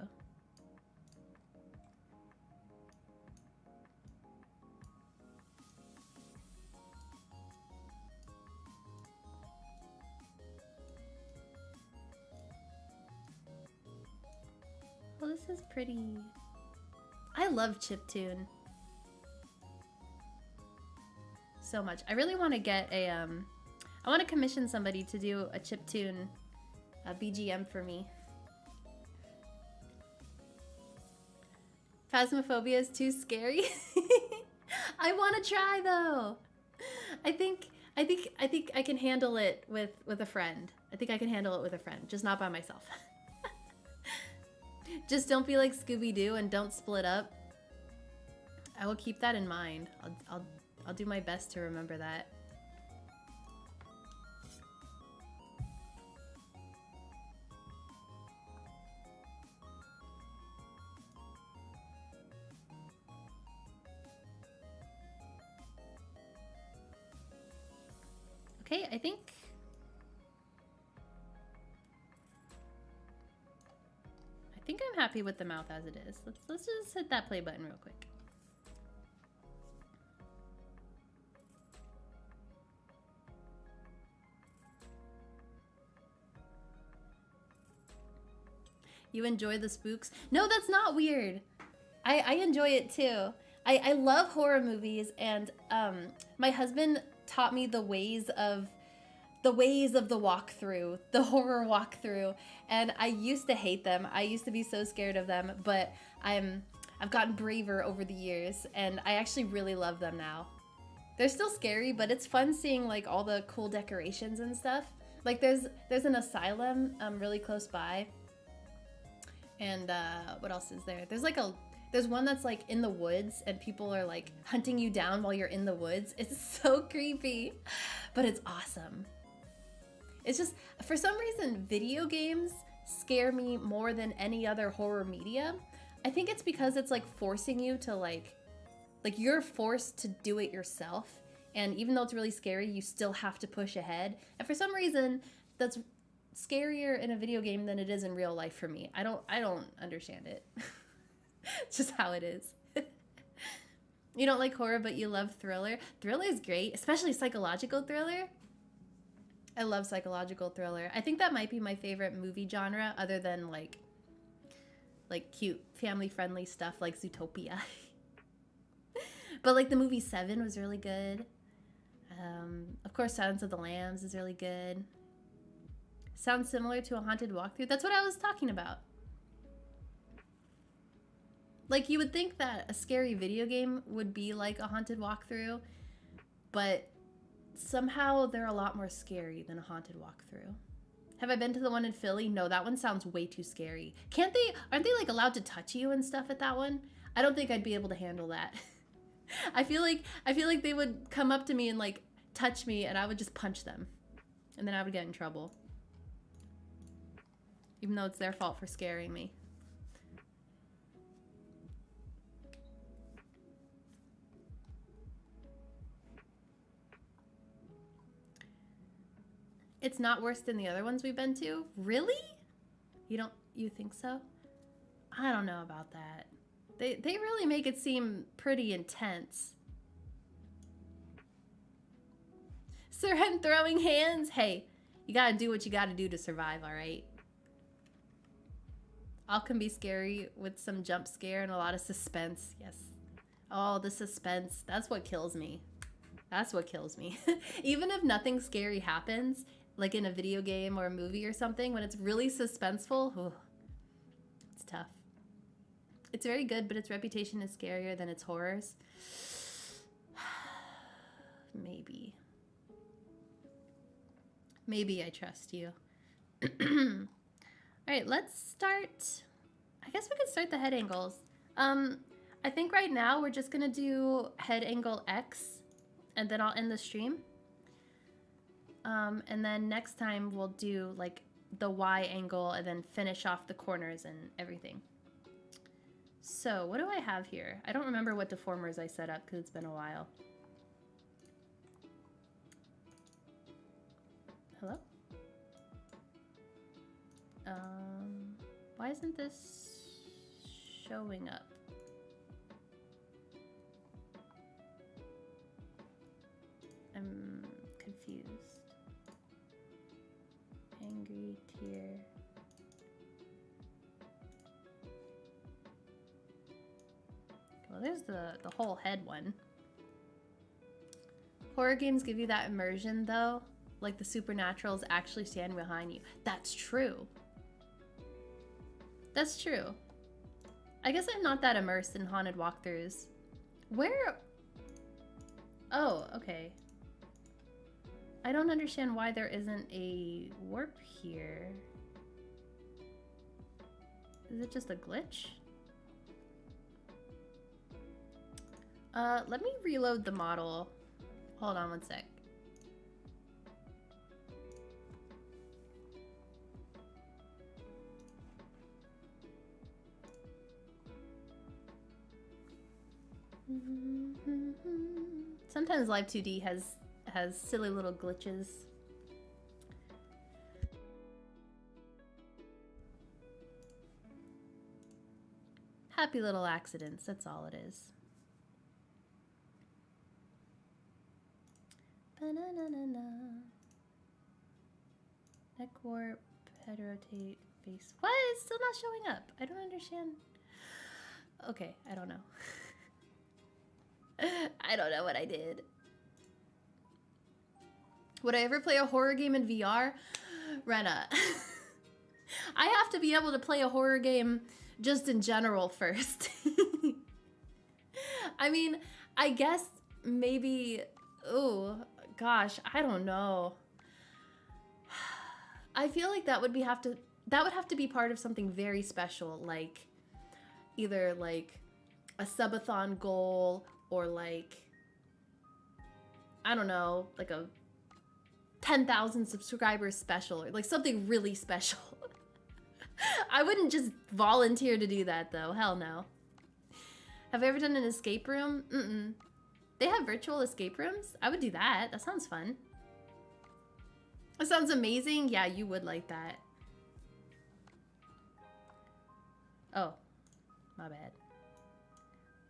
Well, this is pretty. I love chiptune so much. I really want to get a I want to commission somebody to do a chiptune BGM for me. Phasmophobia is too scary. I want to try though. I think I can handle it with a friend. I think I can handle it with a friend, just not by myself. Just don't be like Scooby-Doo and don't split up. I will keep that in mind. I'll do my best to remember that. Okay, I think I'm happy with the mouth as it is. Let's just hit that play button real quick. You enjoy the spooks? No, that's not weird. I enjoy it too. I love horror movies, and my husband taught me the ways of the walkthrough, the horror walkthrough, and I used to hate them. I used to be so scared of them, but I've gotten braver over the years, and I actually really love them now. They're still scary, but it's fun seeing like all the cool decorations and stuff. Like there's an asylum really close by. And what else is there? There's one that's like in the woods and people are like hunting you down while you're in the woods. It's so creepy, but it's awesome. It's just, for some reason, video games scare me more than any other horror media. I think it's because it's like forcing you to like you're forced to do it yourself. And even though it's really scary, you still have to push ahead. And for some reason, that's scarier in a video game than it is in real life for me. I don't understand it. It's just how it is. You don't like horror, but you love thriller. Thriller is great, especially psychological thriller. I love psychological thriller. I think that might be my favorite movie genre, other than like cute family-friendly stuff like Zootopia. But like the movie Seven was really good. Of course, Silence of the Lambs is really good. Sounds similar to a haunted walkthrough. That's what I was talking about. Like, you would think that a scary video game would be like a haunted walkthrough, but somehow they're a lot more scary than a haunted walkthrough. Have I been to the one in Philly? No, that one sounds way too scary. Aren't they like allowed to touch you and stuff at that one? I don't think I'd be able to handle that. I feel like they would come up to me and like touch me and I would just punch them. And then I would get in trouble. Even though it's their fault for scaring me. It's not worse than the other ones we've been to? Really? You think so? I don't know about that. They really make it seem pretty intense. Seren throwing hands? Hey, you gotta do what you gotta do to survive, alright? All can be scary with some jump scare and a lot of suspense. Yes. Oh, the suspense. That's what kills me. That's what kills me. Even if nothing scary happens, like in a video game or a movie or something, when it's really suspenseful, oh, it's tough. It's very good, but its reputation is scarier than its horrors. Maybe. Maybe I trust you. All right, let's start. I guess we could start the head angles. I think right now we're just gonna do head angle X, and then I'll end the stream. And then next time we'll do like the Y angle and then finish off the corners and everything. So what do I have here? I don't remember what deformers I set up because it's been a while. Hello? Why isn't this showing up? I'm confused. Angry tear. Well, there's the whole head one. Horror games give you that immersion though. Like the supernaturals actually stand behind you. That's true. That's true. I guess I'm not that immersed in haunted walkthroughs. Where? Oh, okay. I don't understand why there isn't a warp here. Is it just a glitch? Let me reload the model. Hold on one sec. Sometimes Live 2D has silly little glitches. Happy little accidents, that's all it is. Ba-na-na-na-na. Neck warp, head rotate, face. What? It's still not showing up. I don't understand. Okay, I don't know. I don't know what I did. Would I ever play a horror game in VR? Rena. I have to be able to play a horror game just in general first. I mean, I guess maybe, oh gosh, I don't know. I feel like that would have to be part of something very special, like either like a subathon goal or like, I don't know, like a 10,000 subscribers special or like something really special. I wouldn't just volunteer to do that though. Hell no. Have I ever done an escape room? Mm-mm. They have virtual escape rooms? I would do that. That sounds fun. That sounds amazing. Yeah, you would like that. Oh, my bad.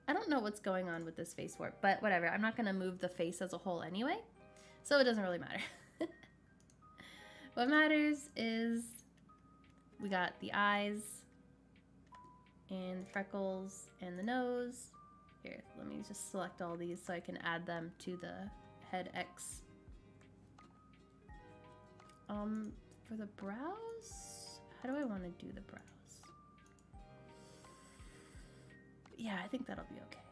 I don't know what's going on with this face warp, but whatever. I'm not going to move the face as a whole anyway, so it doesn't really matter. What matters is we got the eyes and the freckles and the nose. Here, let me just select all these so I can add them to the head X. For the brows, how do I want to do the brows? Yeah, I think that'll be okay.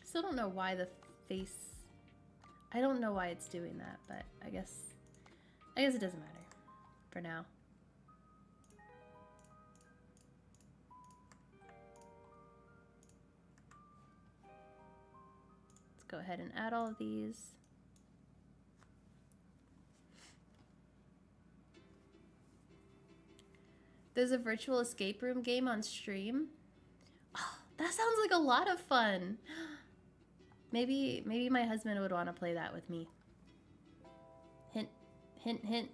Still don't know why the face, I don't know why it's doing that, but I guess it doesn't matter for now. Let's go ahead and add all of these. There's a virtual escape room game on stream. Oh, that sounds like a lot of fun. Maybe my husband would want to play that with me. Hint, hint, hint.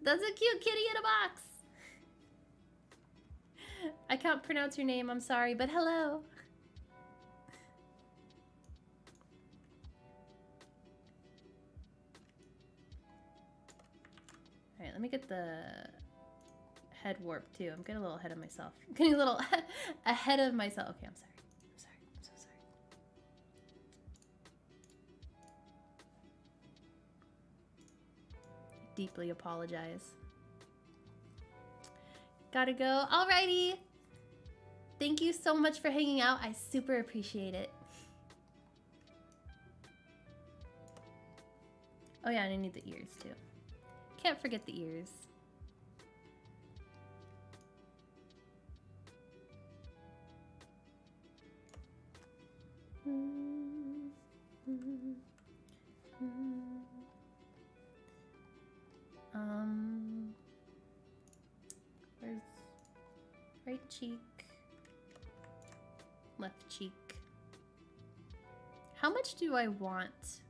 That's a cute kitty in a box. I can't pronounce your name, I'm sorry, but hello. All right, let me get the head warp too. I'm getting a little ahead of myself. I'm getting a little ahead of myself. Okay, I'm sorry. I'm sorry. I'm so sorry. I deeply apologize. Gotta go. Alrighty. Thank you so much for hanging out. I super appreciate it. Oh yeah, and I need the ears too. Can't forget the ears. Where's right cheek, left cheek? How much do I want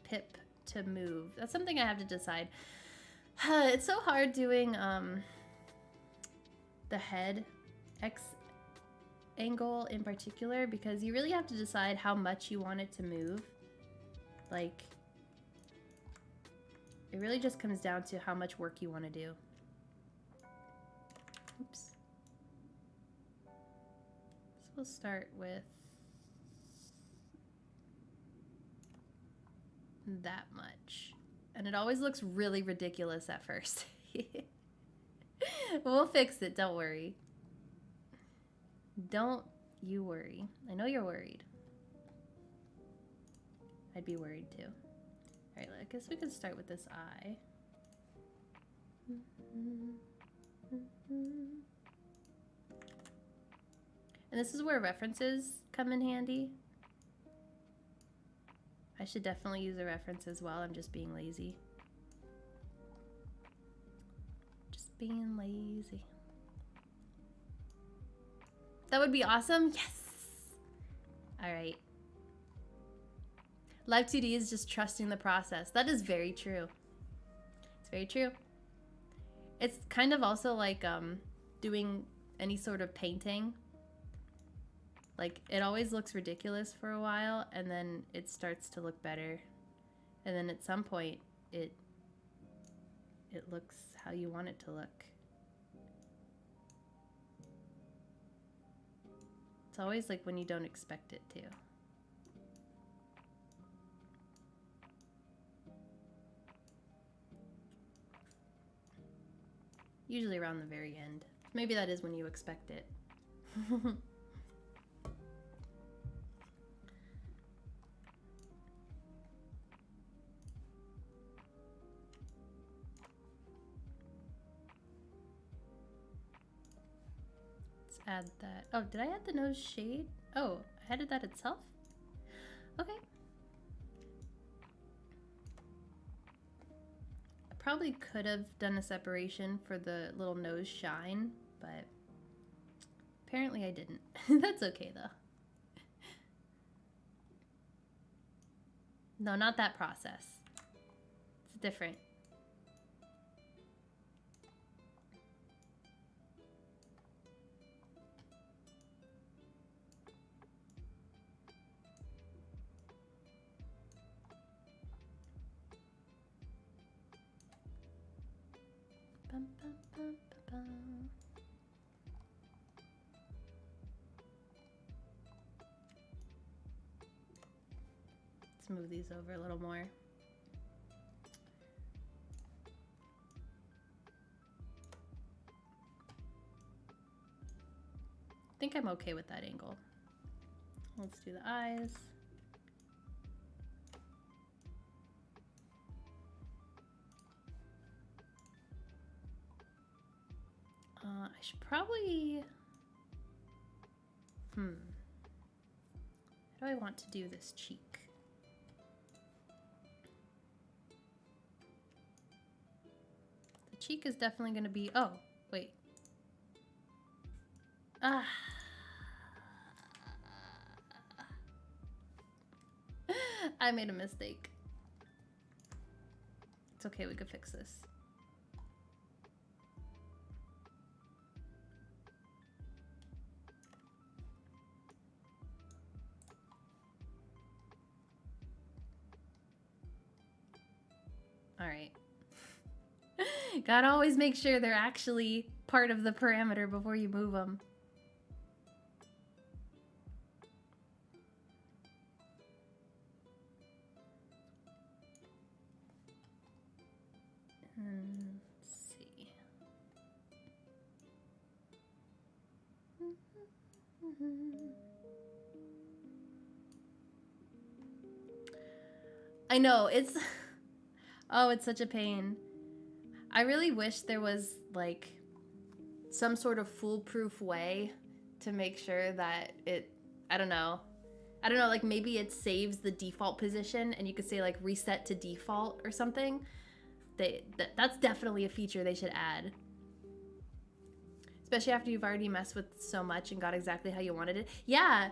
Pip to move? That's something I have to decide. It's so hard doing the head X angle in particular because you really have to decide how much you want it to move. Like, it really just comes down to how much work you want to do. Oops. So we'll start with that much. And it always looks really ridiculous at first. We'll fix it, don't worry. Don't you worry. I know you're worried. I'd be worried too. Alright, I guess we could start with this eye. And this is where references come in handy. I should definitely use a reference as well. I'm just being lazy. Just being lazy. That would be awesome. Yes! Alright. Live 2D is just trusting the process. That is very true. It's very true. It's kind of also like doing any sort of painting. Like, it always looks ridiculous for a while, and then it starts to look better. And then at some point, it looks how you want it to look. It's always like when you don't expect it to. Usually around the very end. Maybe that is when you expect it. Let's add that. Oh, did I add the nose shade? Oh, I added that itself? Okay. Probably could have done a separation for the little nose shine, but apparently I didn't. That's okay though. No, not that process. It's different. Bum, bum, bum, bum, bum. Let's move these over a little more. I think I'm okay with that angle. Let's do the eyes. I should probably... How do I want to do this cheek? The cheek is definitely going to be... Oh, wait. Ah. I made a mistake. It's okay, we could fix this. All right. Gotta always make sure they're actually part of the parameter before you move them. Let's see. I know, it's... Oh, it's such a pain. I really wish there was, like, some sort of foolproof way to make sure that it... I don't know, like, maybe it saves the default position and you could say, like, reset to default or something. That's definitely a feature they should add. Especially after you've already messed with so much and got exactly how you wanted it. Yeah,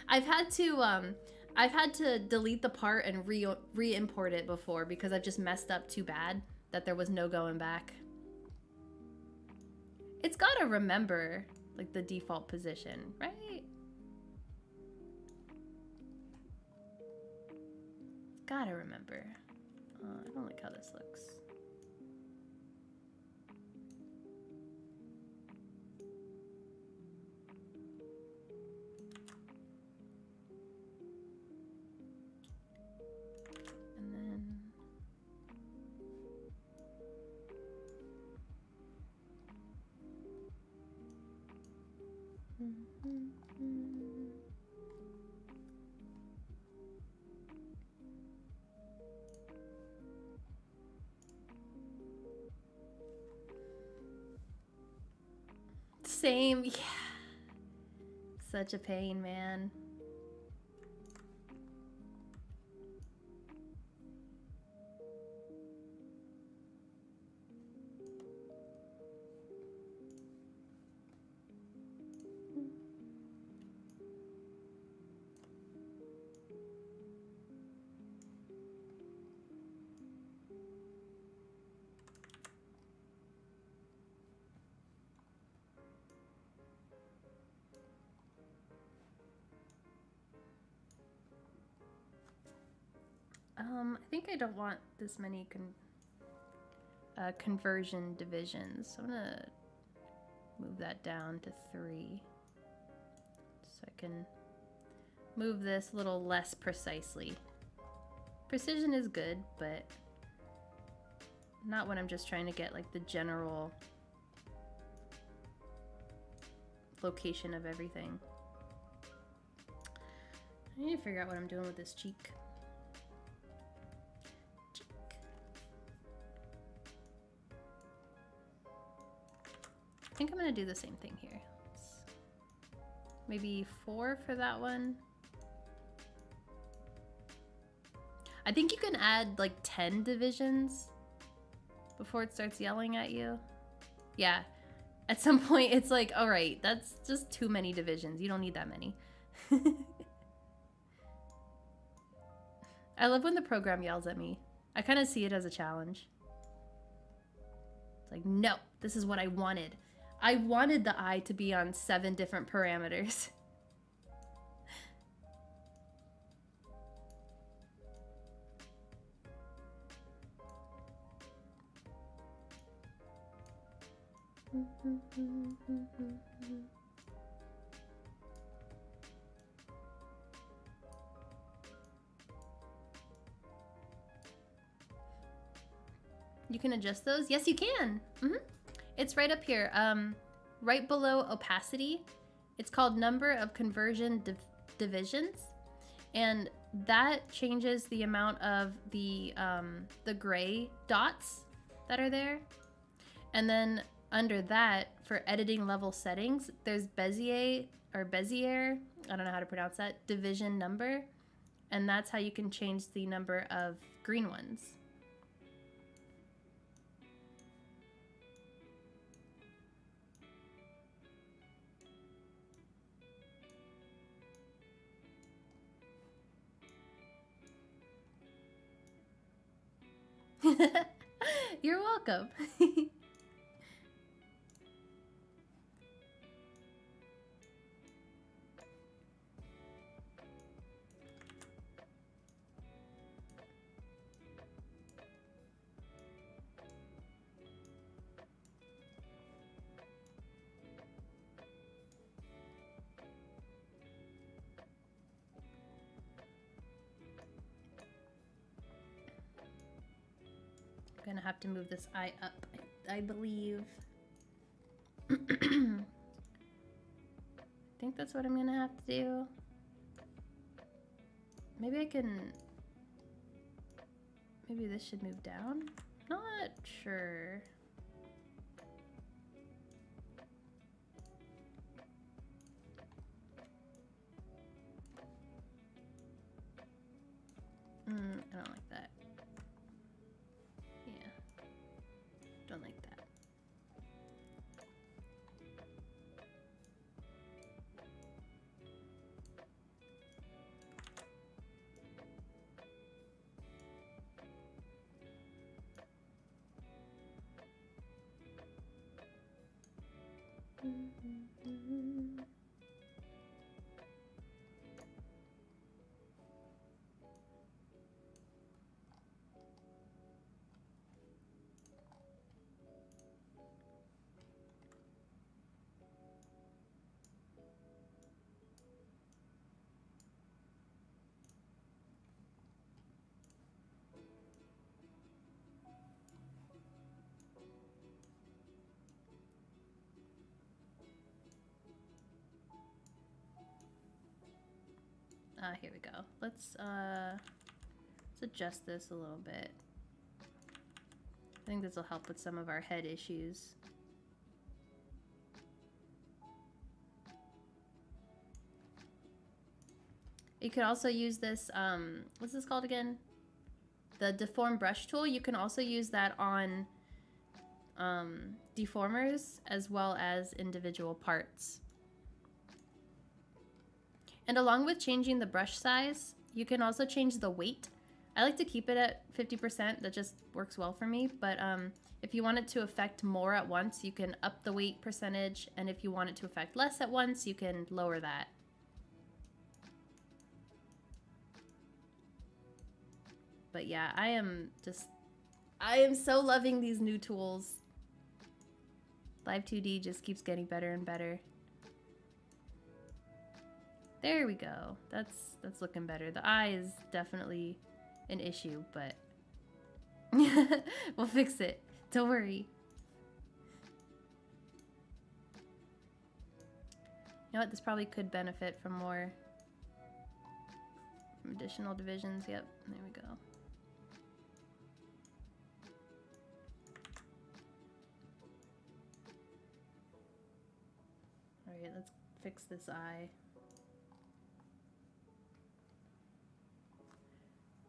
I've had to delete the part and re-import it before because I've just messed up too bad that there was no going back. It's gotta remember, like, the default position, right? It's gotta remember. I don't like how this looks. And then... Same. Yeah. Such a pain, man. I think I don't want this many conversion divisions. So I'm gonna move that down to 3. So I can move this a little less precisely. Precision is good, but not when I'm just trying to get like the general location of everything. I need to figure out what I'm doing with this cheek. I think I'm gonna do the same thing here. Maybe 4 for that one. I think you can add like 10 divisions before it starts yelling at you. Yeah, at some point it's like, all right, that's just too many divisions. You don't need that many. I love when the program yells at me. I kind of see it as a challenge. It's like, no, this is what I wanted. I wanted the eye to be on 7 different parameters. You can adjust those? Yes, you can. It's right up here, right below opacity. It's called number of conversion divisions, and that changes the amount of the gray dots that are there. And then under that, for editing level settings, there's Bezier, I don't know how to pronounce that, division number, and that's how you can change the number of green ones. You're welcome. I'm gonna have to move this eye up, I believe. I think that's what I'm gonna have to do. Maybe I can... Maybe this should move down? Not sure. I don't like that. Yeah. Don't like that. Here we go. Let's adjust this a little bit. I think this will help with some of our head issues. You can also use this, what's this called again? The deform brush tool. You can also use that on deformers as well as individual parts. And along with changing the brush size, you can also change the weight. I like to keep it at 50%, that just works well for me, but if you want it to affect more at once, you can up the weight percentage, and if you want it to affect less at once, you can lower that. But yeah, I am so loving these new tools. Live 2D just keeps getting better and better. There we go. That's looking better. The eye is definitely an issue, but we'll fix it. Don't worry. You know what? This probably could benefit from more additional divisions. Yep, there we go. All right, let's fix this eye.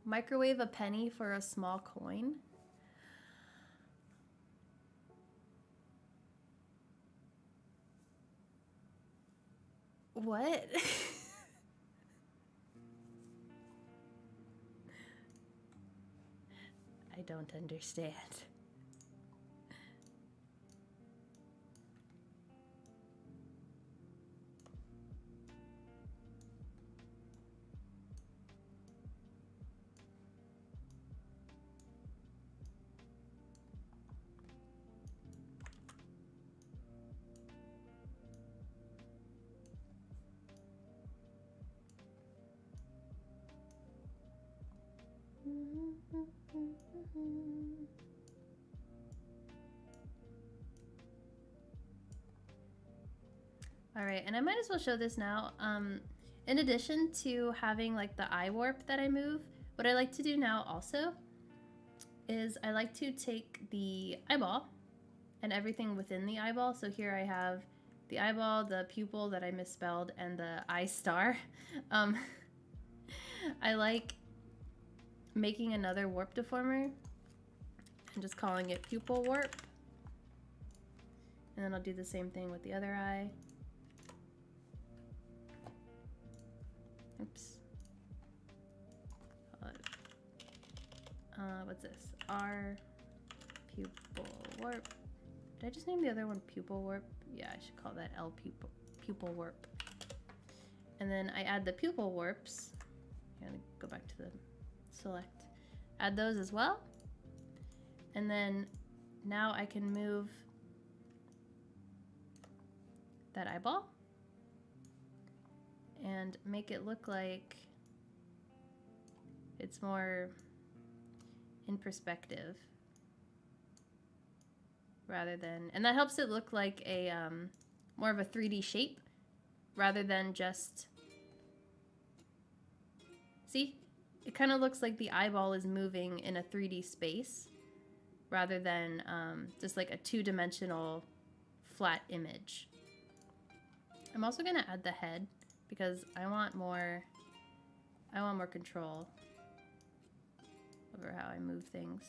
Microwave a penny for a small coin. What? I don't understand. All right, and I might as well show this now. In addition to having like the eye warp that I move, what I like to do now also is I like to take the eyeball and everything within the eyeball. So here I have the eyeball, the pupil that I misspelled, and the eye star. I like making another warp deformer and just calling it pupil warp. And then I'll do the same thing with the other eye. Oops. What's this? R pupil warp. Did I just name the other one pupil warp? Yeah, I should call that L pupil warp. And then I add the pupil warps. I'm gonna go back to the select. Add those as well. And then now I can move that eyeball and make it look like it's more in perspective rather than, and that helps it look like a more of a 3D shape rather than just, see, it kind of looks like the eyeball is moving in a 3D space rather than just like a two-dimensional flat image. I'm also gonna add the head because I want more control over how I move things.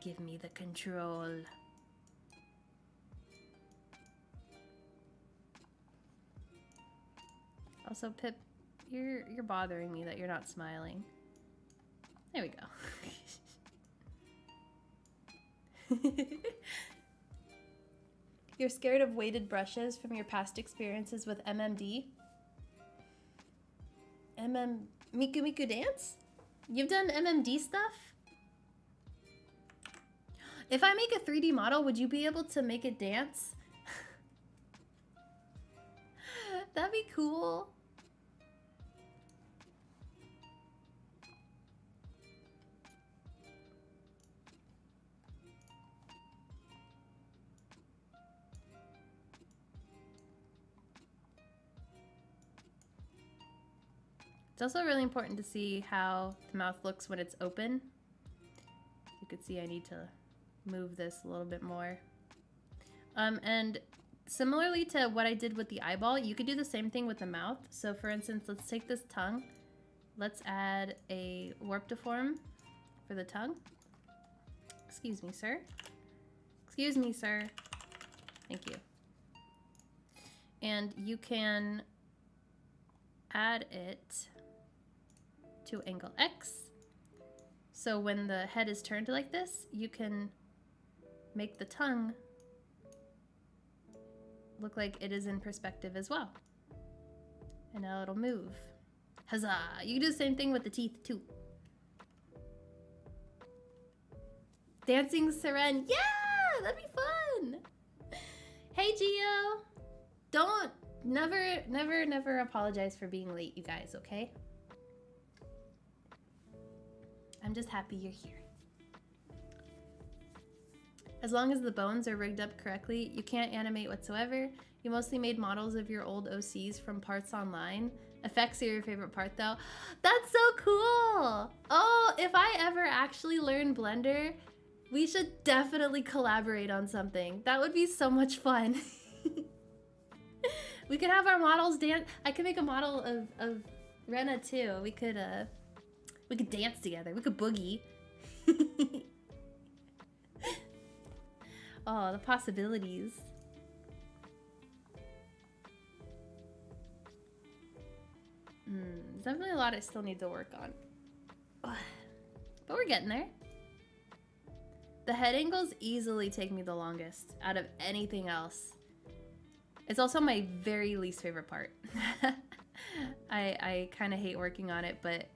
Give me the control. Also, Pip, you're bothering me that you're not smiling. There we go. You're scared of weighted brushes from your past experiences with MMD? Miku Miku Dance? You've done MMD stuff? If I make a 3D model, would you be able to make it dance? That'd be cool. It's also really important to see how the mouth looks when it's open. You can see I need to move this a little bit more. And similarly to what I did with the eyeball, you could do the same thing with the mouth. So for instance, let's take this tongue. Let's add a warp deform for the tongue. Excuse me, sir. Excuse me, sir. Thank you. And you can add it to angle X. So when the head is turned like this, you can make the tongue look like it is in perspective as well. And now it'll move. Huzzah! You can do the same thing with the teeth too. Dancing Seren. Yeah! That'd be fun! Hey, Gio! Don't, never apologize for being late, you guys, okay? I'm just happy you're here. As long as the bones are rigged up correctly, you can't animate whatsoever. You mostly made models of your old OCs from parts online. Effects are your favorite part though. That's so cool! Oh, if I ever actually learn Blender, we should definitely collaborate on something. That would be so much fun. We could have our models dance. I could make a model of Rena too. We could dance together. We could boogie. Oh, the possibilities. There's definitely a lot I still need to work on. But we're getting there. The head angles easily take me the longest out of anything else. It's also my very least favorite part. I kind of hate working on it, but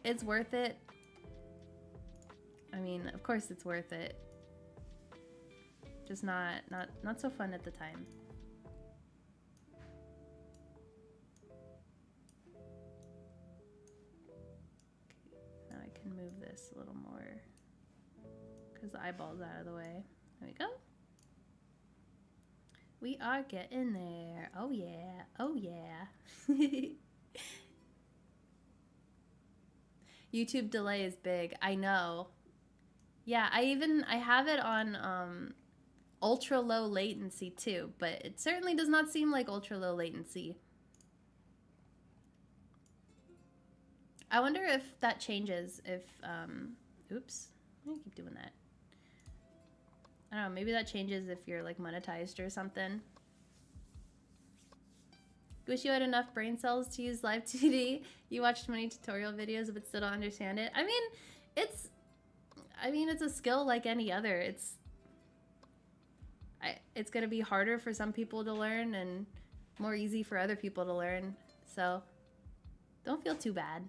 it's worth it. I mean, of course it's worth it. Just not so fun at the time. Now I can move this a little more because the eyeball's out of the way. There we go. We are getting there. Oh yeah. Oh yeah. YouTube delay is big. I know. Yeah, I have it on ultra low latency too, but it certainly does not seem like ultra low latency. I wonder if that changes if oops. I'm gonna keep doing that. I don't know, maybe that changes if you're like monetized or something. Wish you had enough brain cells to use live 2D. You watched many tutorial videos but still don't understand it. I mean, it's a skill like any other. It's gonna be harder for some people to learn and more easy for other people to learn. So don't feel too bad.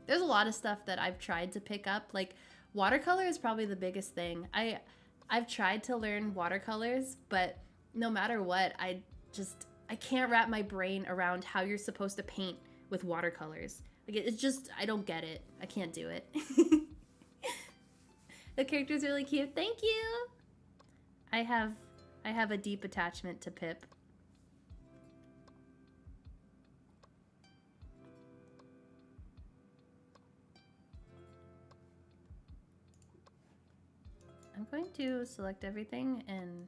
There's a lot of stuff that I've tried to pick up. Like watercolor is probably the biggest thing. I've tried to learn watercolors, but no matter what, I can't wrap my brain around how you're supposed to paint with watercolors. Like it's just, I don't get it. I can't do it. The character's really cute. Thank you. I have a deep attachment to Pip. I'm going to select everything and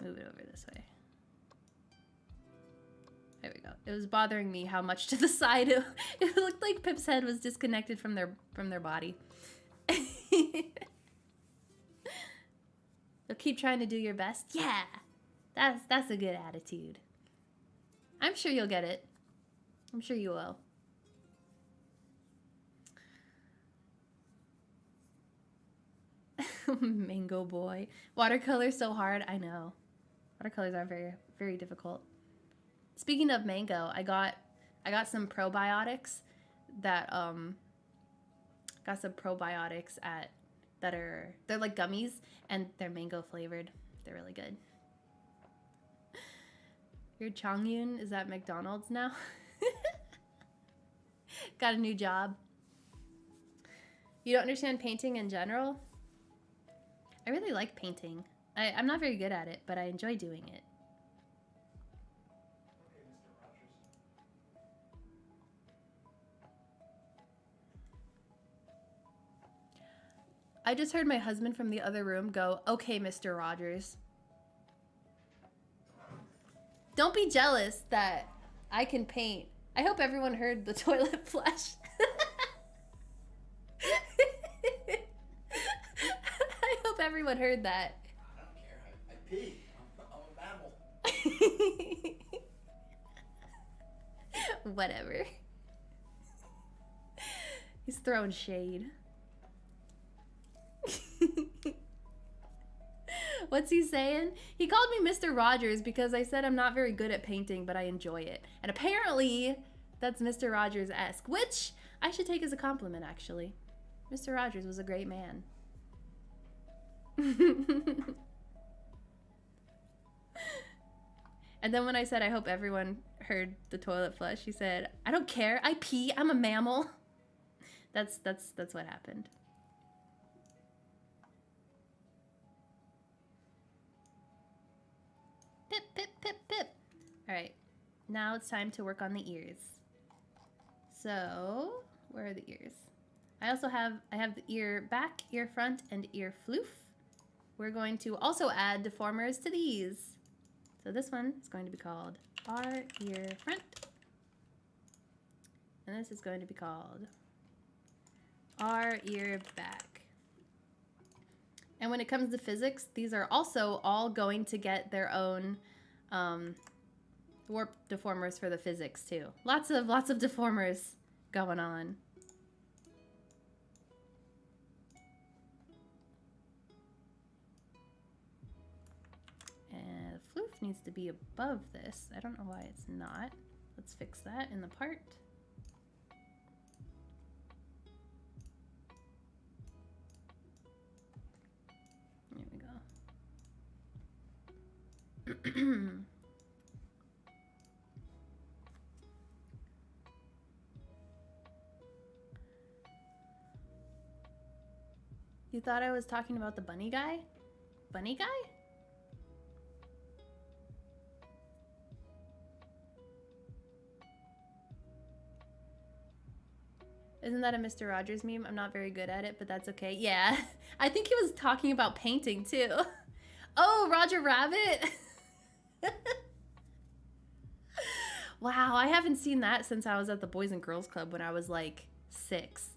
move it over this way. There we go. It was bothering me how much to the side it looked like Pip's head was disconnected from their body. So keep trying to do your best. Yeah, that's a good attitude. I'm sure you'll get it. I'm sure you will. Mango boy. Watercolor's so hard. I know. Watercolors are very, very difficult. Speaking of mango, I got some probiotics that they're like gummies and they're mango flavored. They're really good. Your Changyun is at McDonald's now. Got a new job. You don't understand painting in general? I really like painting. I'm not very good at it, but I enjoy doing it. I just heard my husband from the other room go, "Okay, Mr. Rogers." Don't be jealous that I can paint. I hope everyone heard the toilet flush. I hope everyone heard that. I don't care. I pee. I'm a mammal. Whatever. He's throwing shade. What's he saying? He called me Mr. Rogers because I said I'm not very good at painting, but I enjoy it. And apparently, that's Mr. Rogers-esque, which I should take as a compliment, actually. Mr. Rogers was a great man. And then when I said I hope everyone heard the toilet flush, he said, "I don't care. I pee. I'm a mammal." That's what happened. Pip, pip, pip, pip. All right, now it's time to work on the ears. So, where are the ears? I have the ear back, ear front, and ear floof. We're going to also add deformers to these. So this one is going to be called our ear front. And this is going to be called our ear back. And when it comes to physics, these are also all going to get their own warp deformers for the physics too. Lots of deformers going on. And the floof needs to be above this. I don't know why it's not. Let's fix that in the part. You thought I was talking about the bunny guy? Bunny guy? Isn't that a Mr. Rogers meme? I'm not very good at it, but that's okay. Yeah, I think he was talking about painting too. Oh, Roger Rabbit! Wow, I haven't seen that since I was at the Boys and Girls Club when I was like 6.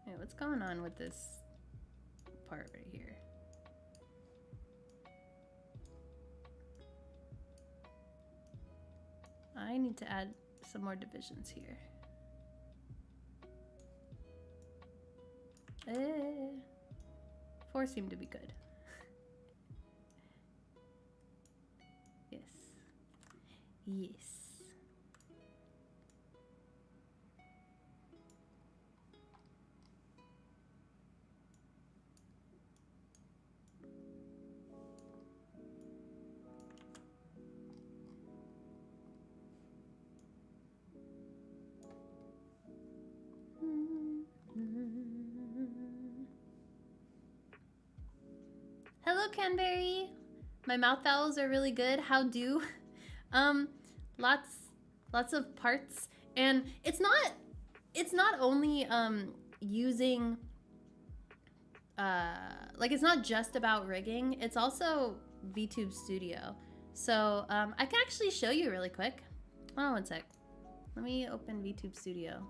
Hey, what's going on with this part right here? I need to add some more divisions here. 4 seem to be good. Yes. Yes. Hello, Canberry. My mouth vowels are really good. How do? Lots of parts, and it's not only using like it's not just about rigging. It's also VTube Studio. So I can actually show you really quick. Hold on one sec. Let me open VTube Studio.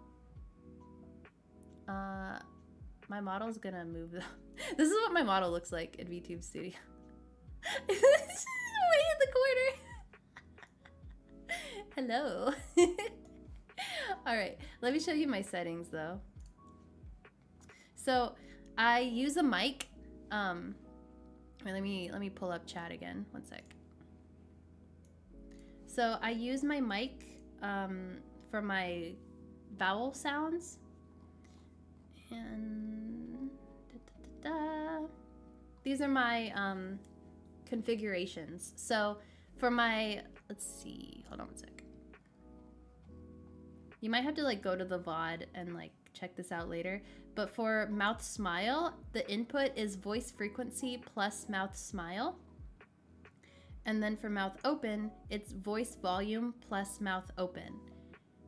My model's gonna move though. This is what my model looks like in VTube Studio. Way in the corner. Hello. All right, let me show you my settings though. So I use a mic. Let me pull up chat again. One sec. So I use my mic for my vowel sounds. And these are my configurations. So for my, let's see, hold on one sec. You might have to like go to the VOD and like check this out later. But for mouth smile, the input is voice frequency plus mouth smile. And then for mouth open, it's voice volume plus mouth open.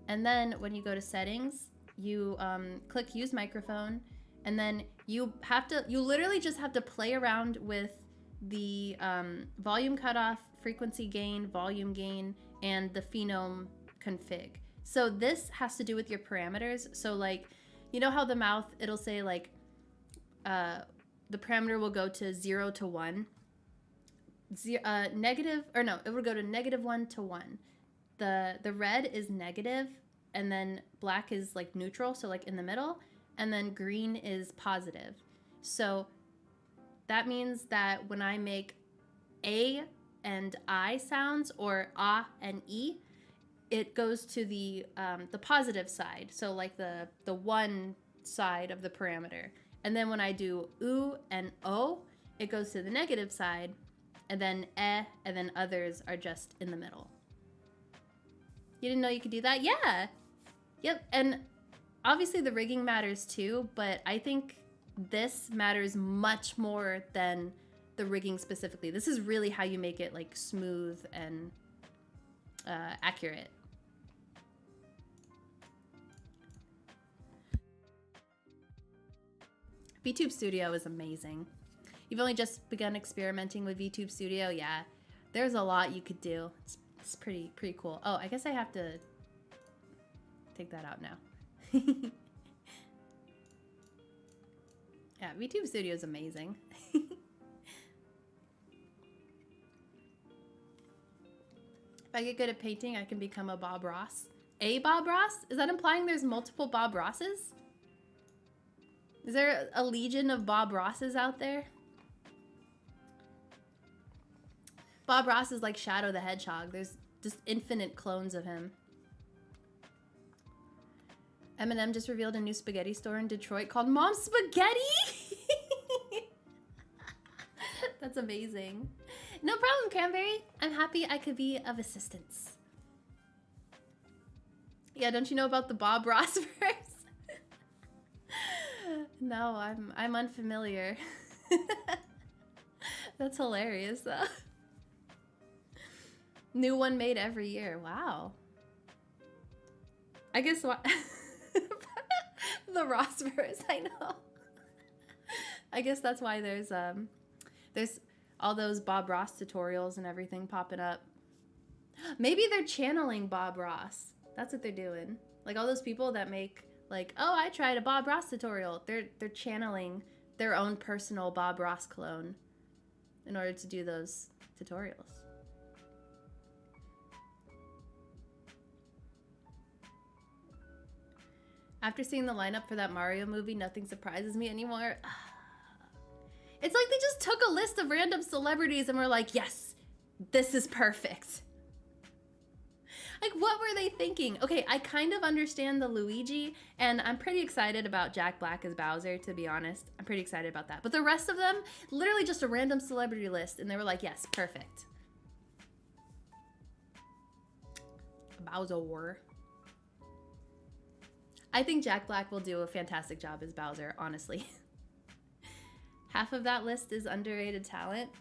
And then when you go to settings, you click use microphone, and then you literally just have to play around with the volume cutoff, frequency gain, volume gain, and the phenome config. So this has to do with your parameters. So like, you know how the mouth, it'll say like, the parameter will go to 0 to 1. Negative, or no, it will go to -1 to 1. The red is negative, and then black is like neutral, so like in the middle, and then green is positive. So that means that when I make A and I sounds, or ah and e, it goes to the positive side, so like the one side of the parameter. And then when I do oo and o, it goes to the negative side, and then and then others are just in the middle. You didn't know you could do that? Yeah. Yep. And obviously the rigging matters too, but I think this matters much more than the rigging specifically. This is really how you make it like smooth and accurate. VTube Studio is amazing. You've only just begun experimenting with VTube Studio? Yeah, there's a lot you could do. It's pretty cool. Oh, I guess I have to take that out now. Yeah, VTube Studio is amazing. If I get good at painting, I can become a Bob Ross. A Bob Ross? Is that implying there's multiple Bob Rosses? Is there a legion of Bob Rosses out there? Bob Ross is like Shadow the Hedgehog. There's just infinite clones of him. Eminem just revealed a new spaghetti store in Detroit called Mom's Spaghetti. That's amazing. No problem, Cranberry. I'm happy I could be of assistance. Yeah, don't you know about the Bob Ross verse? No, I'm unfamiliar. That's hilarious though. New one made every year. Wow. I guess what the Ross verse, I know. I guess that's why there's all those Bob Ross tutorials and everything popping up. Maybe they're channeling Bob Ross. That's what they're doing. Like all those people that make like, oh, I tried a Bob Ross tutorial. They're channeling their own personal Bob Ross clone in order to do those tutorials. After seeing the lineup for that Mario movie, nothing surprises me anymore. It's like they just took a list of random celebrities and were like, yes, this is perfect. Like, what were they thinking? Okay, I kind of understand the Luigi, and I'm pretty excited about Jack Black as Bowser, to be honest. I'm pretty excited about that. But the rest of them, literally just a random celebrity list, and they were like, yes, perfect. Bowser. I think Jack Black will do a fantastic job as Bowser, honestly. Half of that list is underrated talent.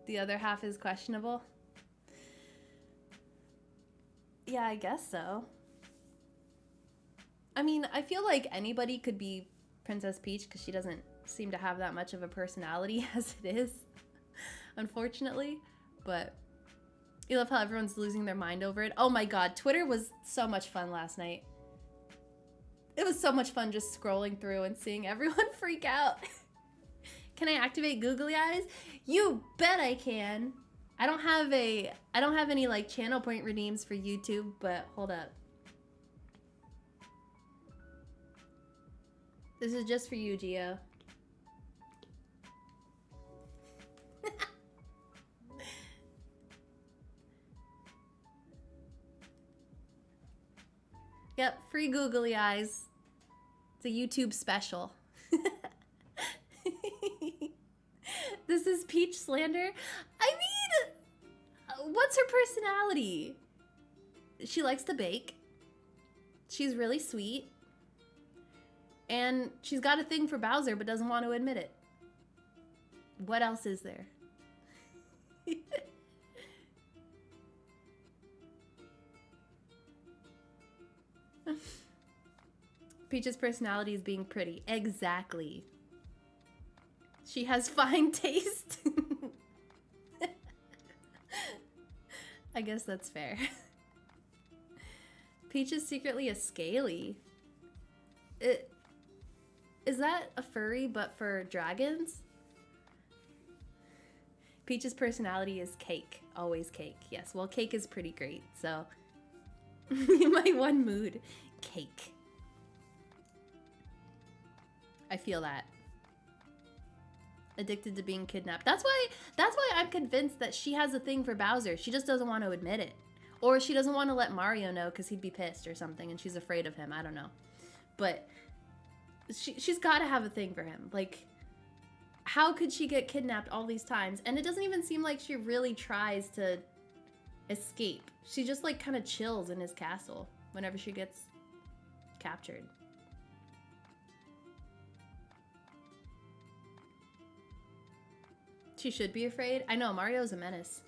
The other half is questionable. Yeah, I guess so. I mean, I feel like anybody could be Princess Peach because she doesn't seem to have that much of a personality as it is, unfortunately. But you love how everyone's losing their mind over it. Oh my god, Twitter was so much fun last night. It was so much fun just scrolling through and seeing everyone freak out. Can I activate googly eyes? You bet I can. I don't have any like channel point redeems for YouTube, but hold up. This is just for you, Gio. Yep, free googly eyes. It's a YouTube special. This is Peach slander. I mean, what's her personality? She likes to bake. She's really sweet. And she's got a thing for Bowser but doesn't want to admit it. What else is there? Peach's personality is being pretty. Exactly. She has fine taste. I guess that's fair. Peach is secretly a scaly. Is that a furry but for dragons? Peach's personality is cake. Always cake. Yes, well, cake is pretty great, so... My one mood. Cake. I feel that. Addicted to being kidnapped. That's why I'm convinced that she has a thing for Bowser. She just doesn't want to admit it. Or she doesn't want to let Mario know because he'd be pissed or something and she's afraid of him. I don't know. But she's got to have a thing for him. Like, how could she get kidnapped all these times? And it doesn't even seem like she really tries to escape. She just like kind of chills in his castle whenever she gets captured. She should be afraid. I know, Mario's a menace.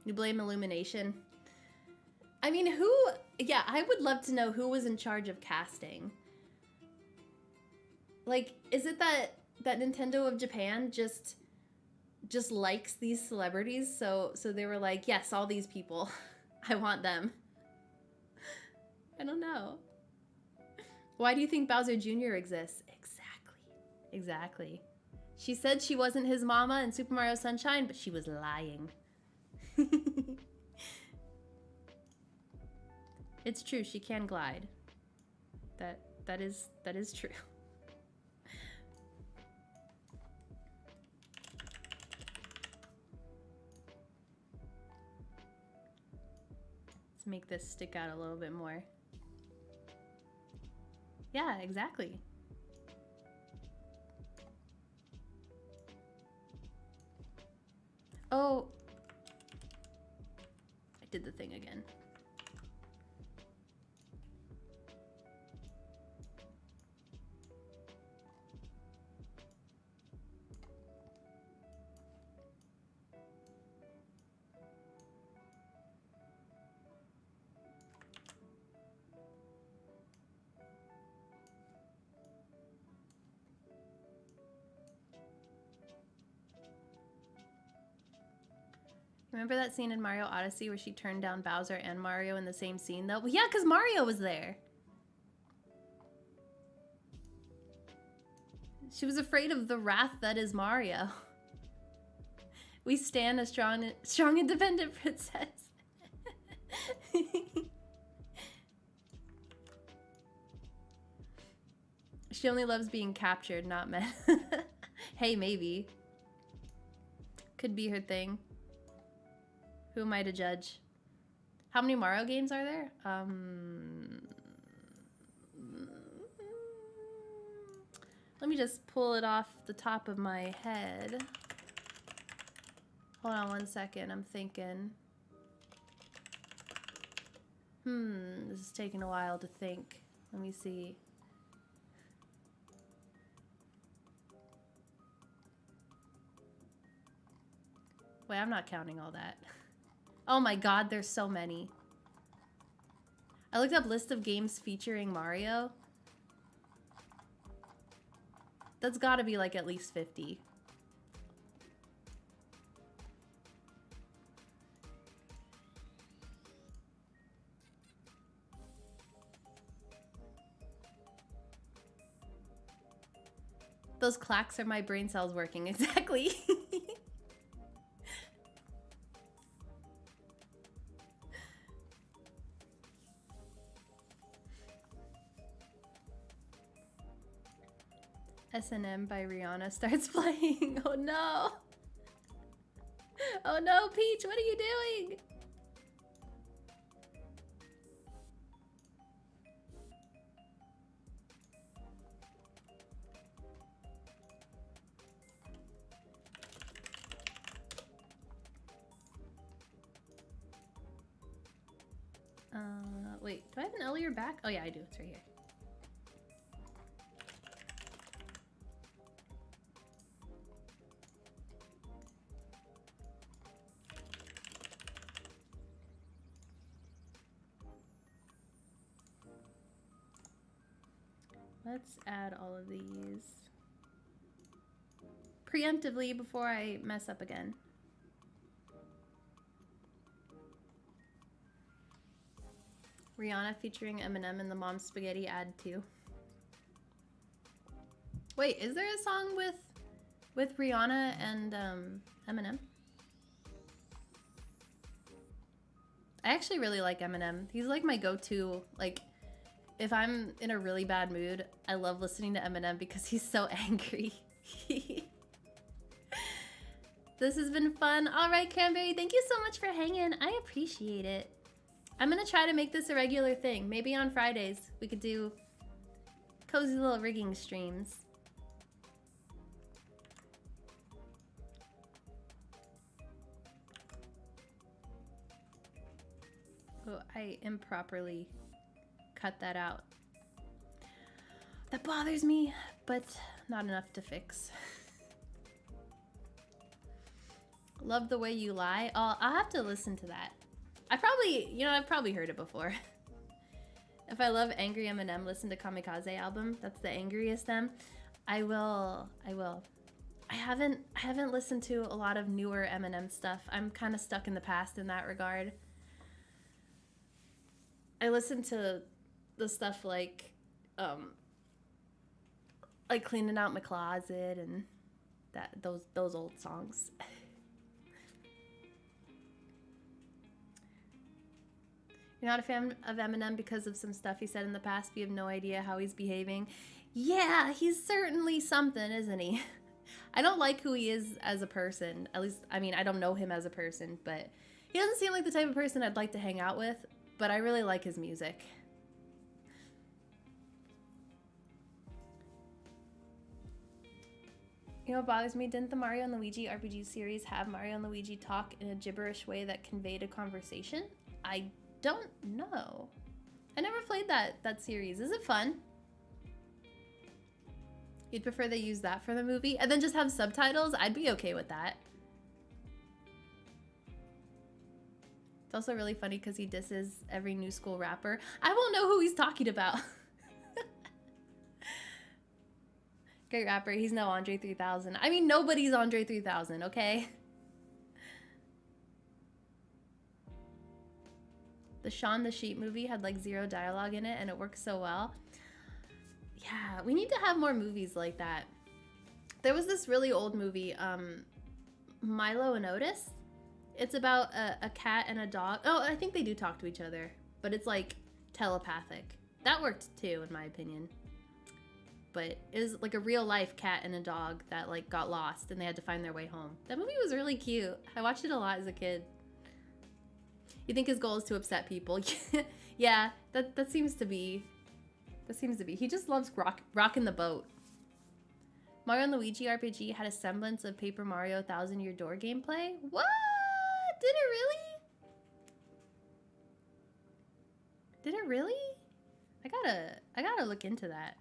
You blame Illumination. I mean, who... Yeah, I would love to know who was in charge of casting. Like, is it that Nintendo of Japan just likes these celebrities? So they were like, yes, all these people. I want them. I don't know. Why do you think Bowser Jr. exists? Exactly. She said she wasn't his mama in Super Mario Sunshine, but she was lying. It's true, she can glide. That is true. Let's make this stick out a little bit more. Yeah, exactly. Oh, I did the thing again. Remember that scene in Mario Odyssey where she turned down Bowser and Mario in the same scene, though? Well, yeah, because Mario was there. She was afraid of the wrath that is Mario. We stand a strong, independent princess. She only loves being captured, not men. Hey, maybe. Could be her thing. Who am I to judge? How many Mario games are there? Let me just pull it off the top of my head. Hold on one second, I'm thinking. This is taking a while to think. Let me see. Wait, I'm not counting all that. Oh my god, there's so many. I looked up list of games featuring Mario. That's gotta be like at least 50. Those clacks are my brain cells working, exactly. S&M by Rihanna starts playing. Oh no. Oh no, Peach, what are you doing? Wait, do I have an earlier back? Oh yeah, I do, it's right here. Let's add all of these preemptively before I mess up again. Rihanna featuring Eminem in the Mom Spaghetti ad too. Wait, is there a song with Rihanna and Eminem? I actually really like Eminem. He's like my go-to, like, if I'm in a really bad mood, I love listening to Eminem because he's so angry. This has been fun. All right, Cranberry, thank you so much for hanging. I appreciate it. I'm gonna try to make this a regular thing. Maybe on Fridays we could do cozy little rigging streams. Oh, I improperly cut that out. That bothers me, but not enough to fix. Love the way you lie. Oh, I'll have to listen to that. I've probably heard it before. If I love Angry Eminem, listen to Kamikaze album. That's the angriest them. I will. I haven't listened to a lot of newer Eminem stuff. I'm kind of stuck in the past in that regard. I listen to the stuff like Cleaning Out My Closet and those old songs. You're not a fan of Eminem because of some stuff he said in the past, but you have no idea how he's behaving. Yeah, he's certainly something, isn't he? I don't like who he is as a person. At least, I mean, I don't know him as a person, but he doesn't seem like the type of person I'd like to hang out with, but I really like his music. You know what bothers me? Didn't the Mario and Luigi RPG series have Mario and Luigi talk in a gibberish way that conveyed a conversation? I don't know. I never played that series. Is it fun? You'd prefer they use that for the movie and then just have subtitles? I'd be okay with that. It's also really funny because he disses every new school rapper. I won't know who he's talking about. Great rapper. He's no Andre 3000. I mean, nobody's Andre 3000, okay? The Shaun the Sheep movie had like 0 dialogue in it and it works so well. Yeah, we need to have more movies like that. There was this really old movie, Milo and Otis. It's about a cat and a dog. Oh, I think they do talk to each other, but it's like telepathic. That worked too, in my opinion. But it was like a real life cat and a dog that like got lost and they had to find their way home. That movie was really cute. I watched it a lot as a kid. You think his goal is to upset people? Yeah, that seems to be. That seems to be. He just loves rocking the boat. Mario and Luigi RPG had a semblance of Paper Mario 1000-Year Door gameplay. What? Did it really? Did it really? I gotta look into that.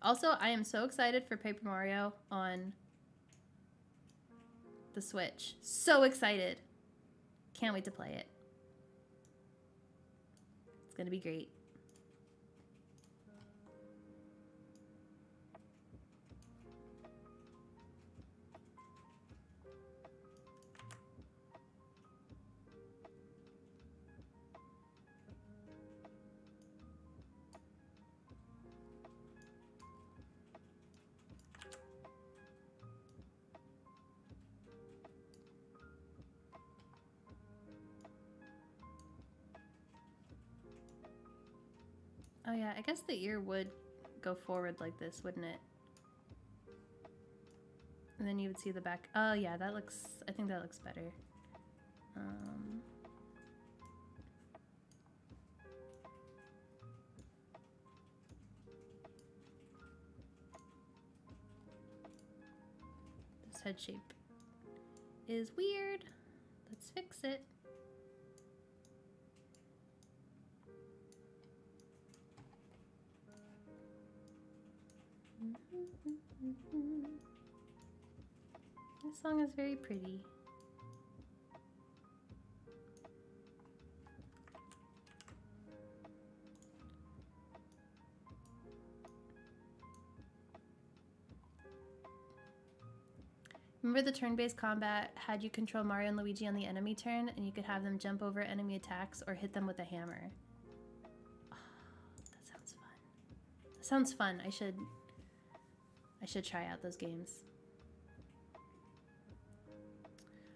Also, I am so excited for Paper Mario on the Switch. So excited. Can't wait to play it. It's gonna be great. Oh yeah, I guess the ear would go forward like this, wouldn't it? And then you would see the back. Oh yeah, that looks, I think that looks better. This head shape is weird. Let's fix it. This song is very pretty. Remember the turn-based combat had you control Mario and Luigi on the enemy turn, and you could have them jump over enemy attacks or hit them with a hammer. Oh, that sounds fun. That sounds fun. I should try out those games.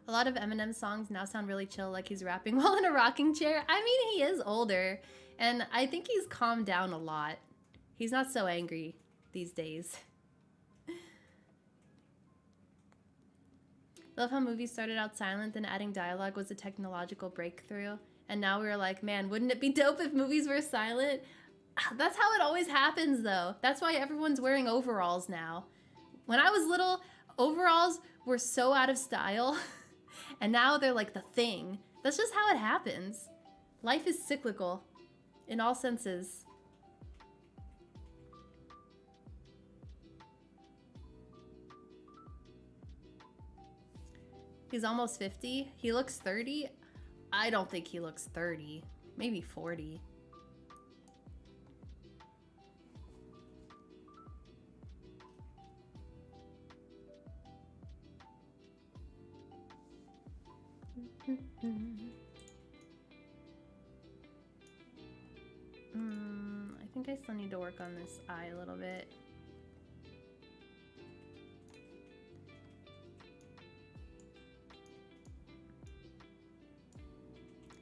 A lot of Eminem songs now sound really chill, like he's rapping while in a rocking chair. I mean, he is older, and I think he's calmed down a lot. He's not so angry these days. I love how movies started out silent, then adding dialogue was a technological breakthrough. And now we're like, man, wouldn't it be dope if movies were silent? That's how it always happens, though. That's why everyone's wearing overalls now. When I was little, overalls were so out of style. And now they're like the thing. That's just how it happens. Life is cyclical in all senses. He's almost 50. He looks 30. I don't think he looks 30. Maybe 40. I think I still need to work on this eye a little bit.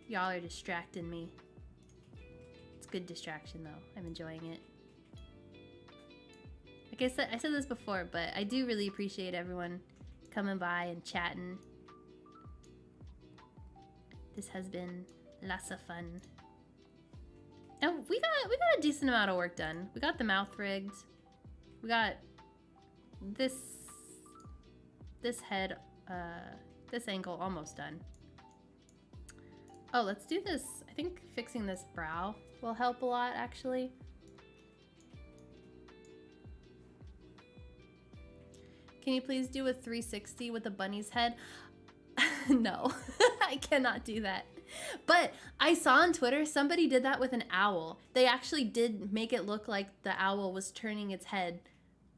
Y'all are distracting me. It's good distraction though. I'm enjoying it. Like I said this before, but I do really appreciate everyone coming by and chatting. This has been lots of fun. And we got a decent amount of work done. We got the mouth rigged. We got this head, this angle almost done. Oh, let's do this. I think fixing this brow will help a lot, actually. Can you please do a 360 with a bunny's head? No, I cannot do that. But I saw on Twitter somebody did that with an owl. They actually did make it look like the owl was turning its head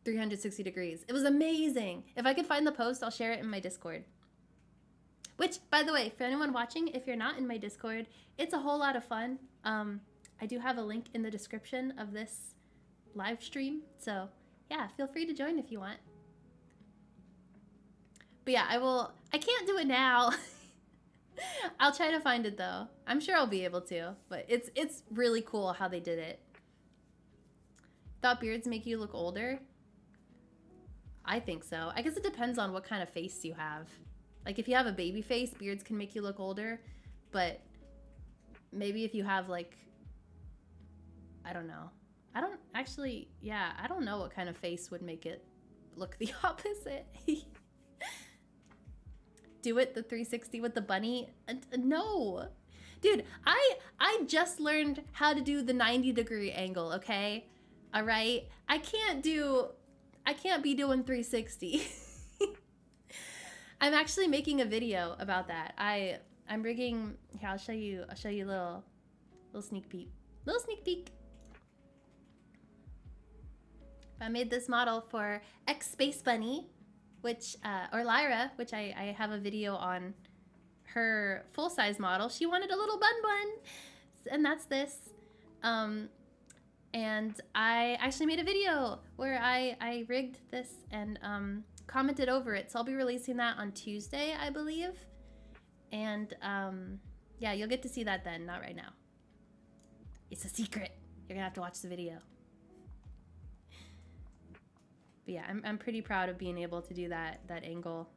360 degrees. It was amazing. If I could find the post, I'll share it in my Discord. Which, by the way, for anyone watching, if you're not in my Discord, it's a whole lot of fun. I do have a link in the description of this live stream. So yeah, feel free to join if you want. But yeah, I can't do it now. I'll try to find it though. I'm sure I'll be able to, but it's really cool how they did it. Thought beards make you look older? I think so. I guess it depends on what kind of face you have. Like if you have a baby face, beards can make you look older, but maybe if you have like, I don't know. I don't actually, yeah, I don't know what kind of face would make it look the opposite. Do it the 360 with the bunny? No. Dude, I just learned how to do the 90-degree angle, okay? All right? I can't be doing 360. I'm actually making a video about that. I'm rigging, here, I'll show you a little sneak peek. Little sneak peek. I made this model for X Space Bunny, which, or Lyra, which I have a video on her full-size model. She wanted a little bun, and that's this. And I actually made a video where I rigged this and commented over it. So I'll be releasing that on Tuesday, I believe. And yeah, you'll get to see that then, not right now. It's a secret. You're gonna have to watch the video. But yeah, I'm pretty proud of being able to do that angle.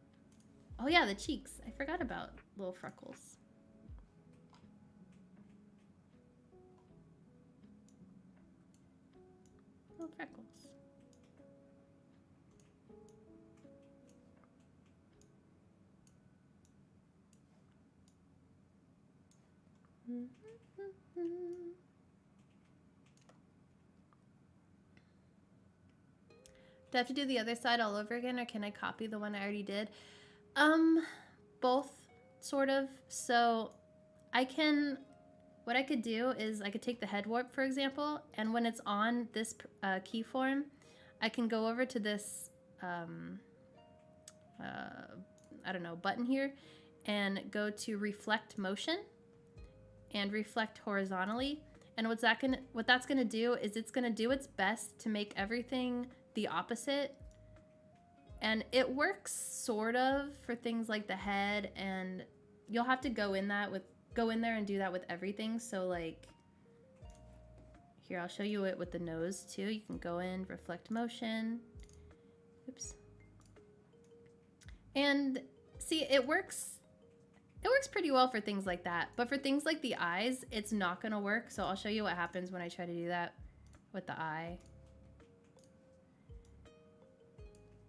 Oh yeah, the cheeks. I forgot about little freckles. Little freckles. Do I have to do the other side all over again, or can I copy the one I already did? Both, sort of. So what I could do is I could take the head warp, for example, and when it's on this keyform, I can go over to this, I don't know, button here and go to reflect motion and reflect horizontally. And what that's gonna do is it's gonna do its best to make everything the opposite. And it works sort of for things like the head, and you'll have to go in there and do that with everything. So like here, I'll show you it with the nose too. You can go in, reflect motion. Oops. And see, it works pretty well for things like that. But for things like the eyes, it's not gonna work. So I'll show you what happens when I try to do that with the eye.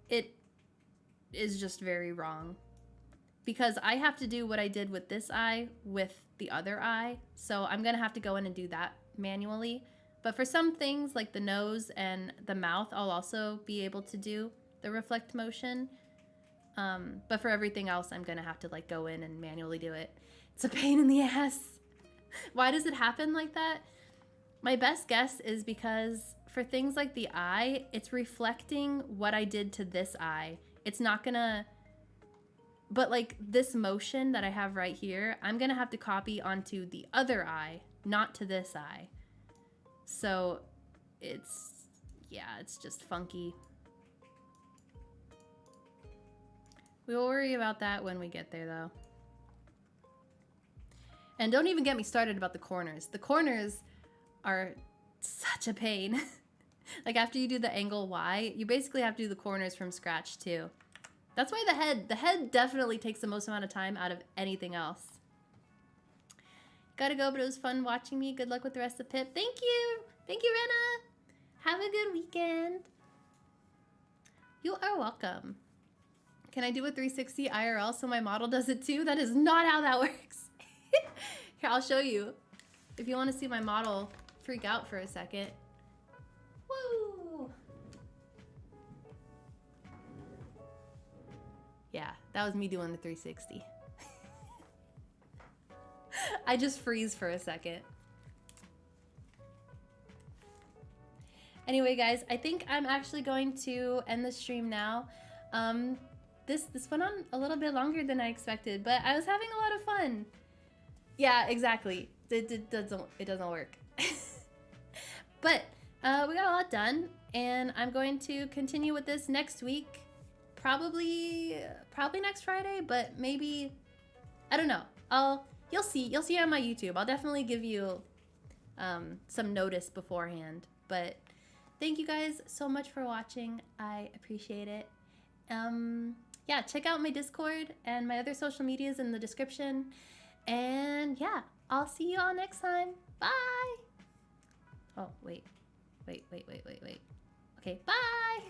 It is just very wrong. Because I have to do what I did with this eye with the other eye. So I'm gonna have to go in and do that manually. But for some things like the nose and the mouth, I'll also be able to do the reflect motion. But for everything else, I'm gonna have to like go in and manually do it. It's a pain in the ass. Why does it happen like that? My best guess is because for things like the eye, it's reflecting what I did to this eye. It's not gonna, but like this motion that I have right here, I'm gonna have to copy onto the other eye, not to this eye. So it's just funky. We will worry about that when we get there though. And don't even get me started about the corners. The corners are such a pain. Like after you do the angle Y, you basically have to do the corners from scratch too. That's why the head definitely takes the most amount of time out of anything else. Gotta go, but it was fun watching me. Good luck with the rest of Pip. Thank you. Thank you, Rena. Have a good weekend. You are welcome. Can I do a 360 IRL so my model does it too? That is not how that works. Here, I'll show you. If you want to see my model freak out for a second. Woo! Yeah, that was me doing the 360. I just freeze for a second. Anyway, guys, I think I'm actually going to end the stream now. This went on a little bit longer than I expected, but I was having a lot of fun. Yeah, exactly. It doesn't work. But we got a lot done, and I'm going to continue with this next week. Probably next Friday, but maybe, I don't know. You'll see on my YouTube. I'll definitely give you some notice beforehand. But thank you guys so much for watching. I appreciate it. Yeah, check out my Discord and my other social medias in the description. And yeah, I'll see you all next time. Bye. Oh, wait. Okay, bye.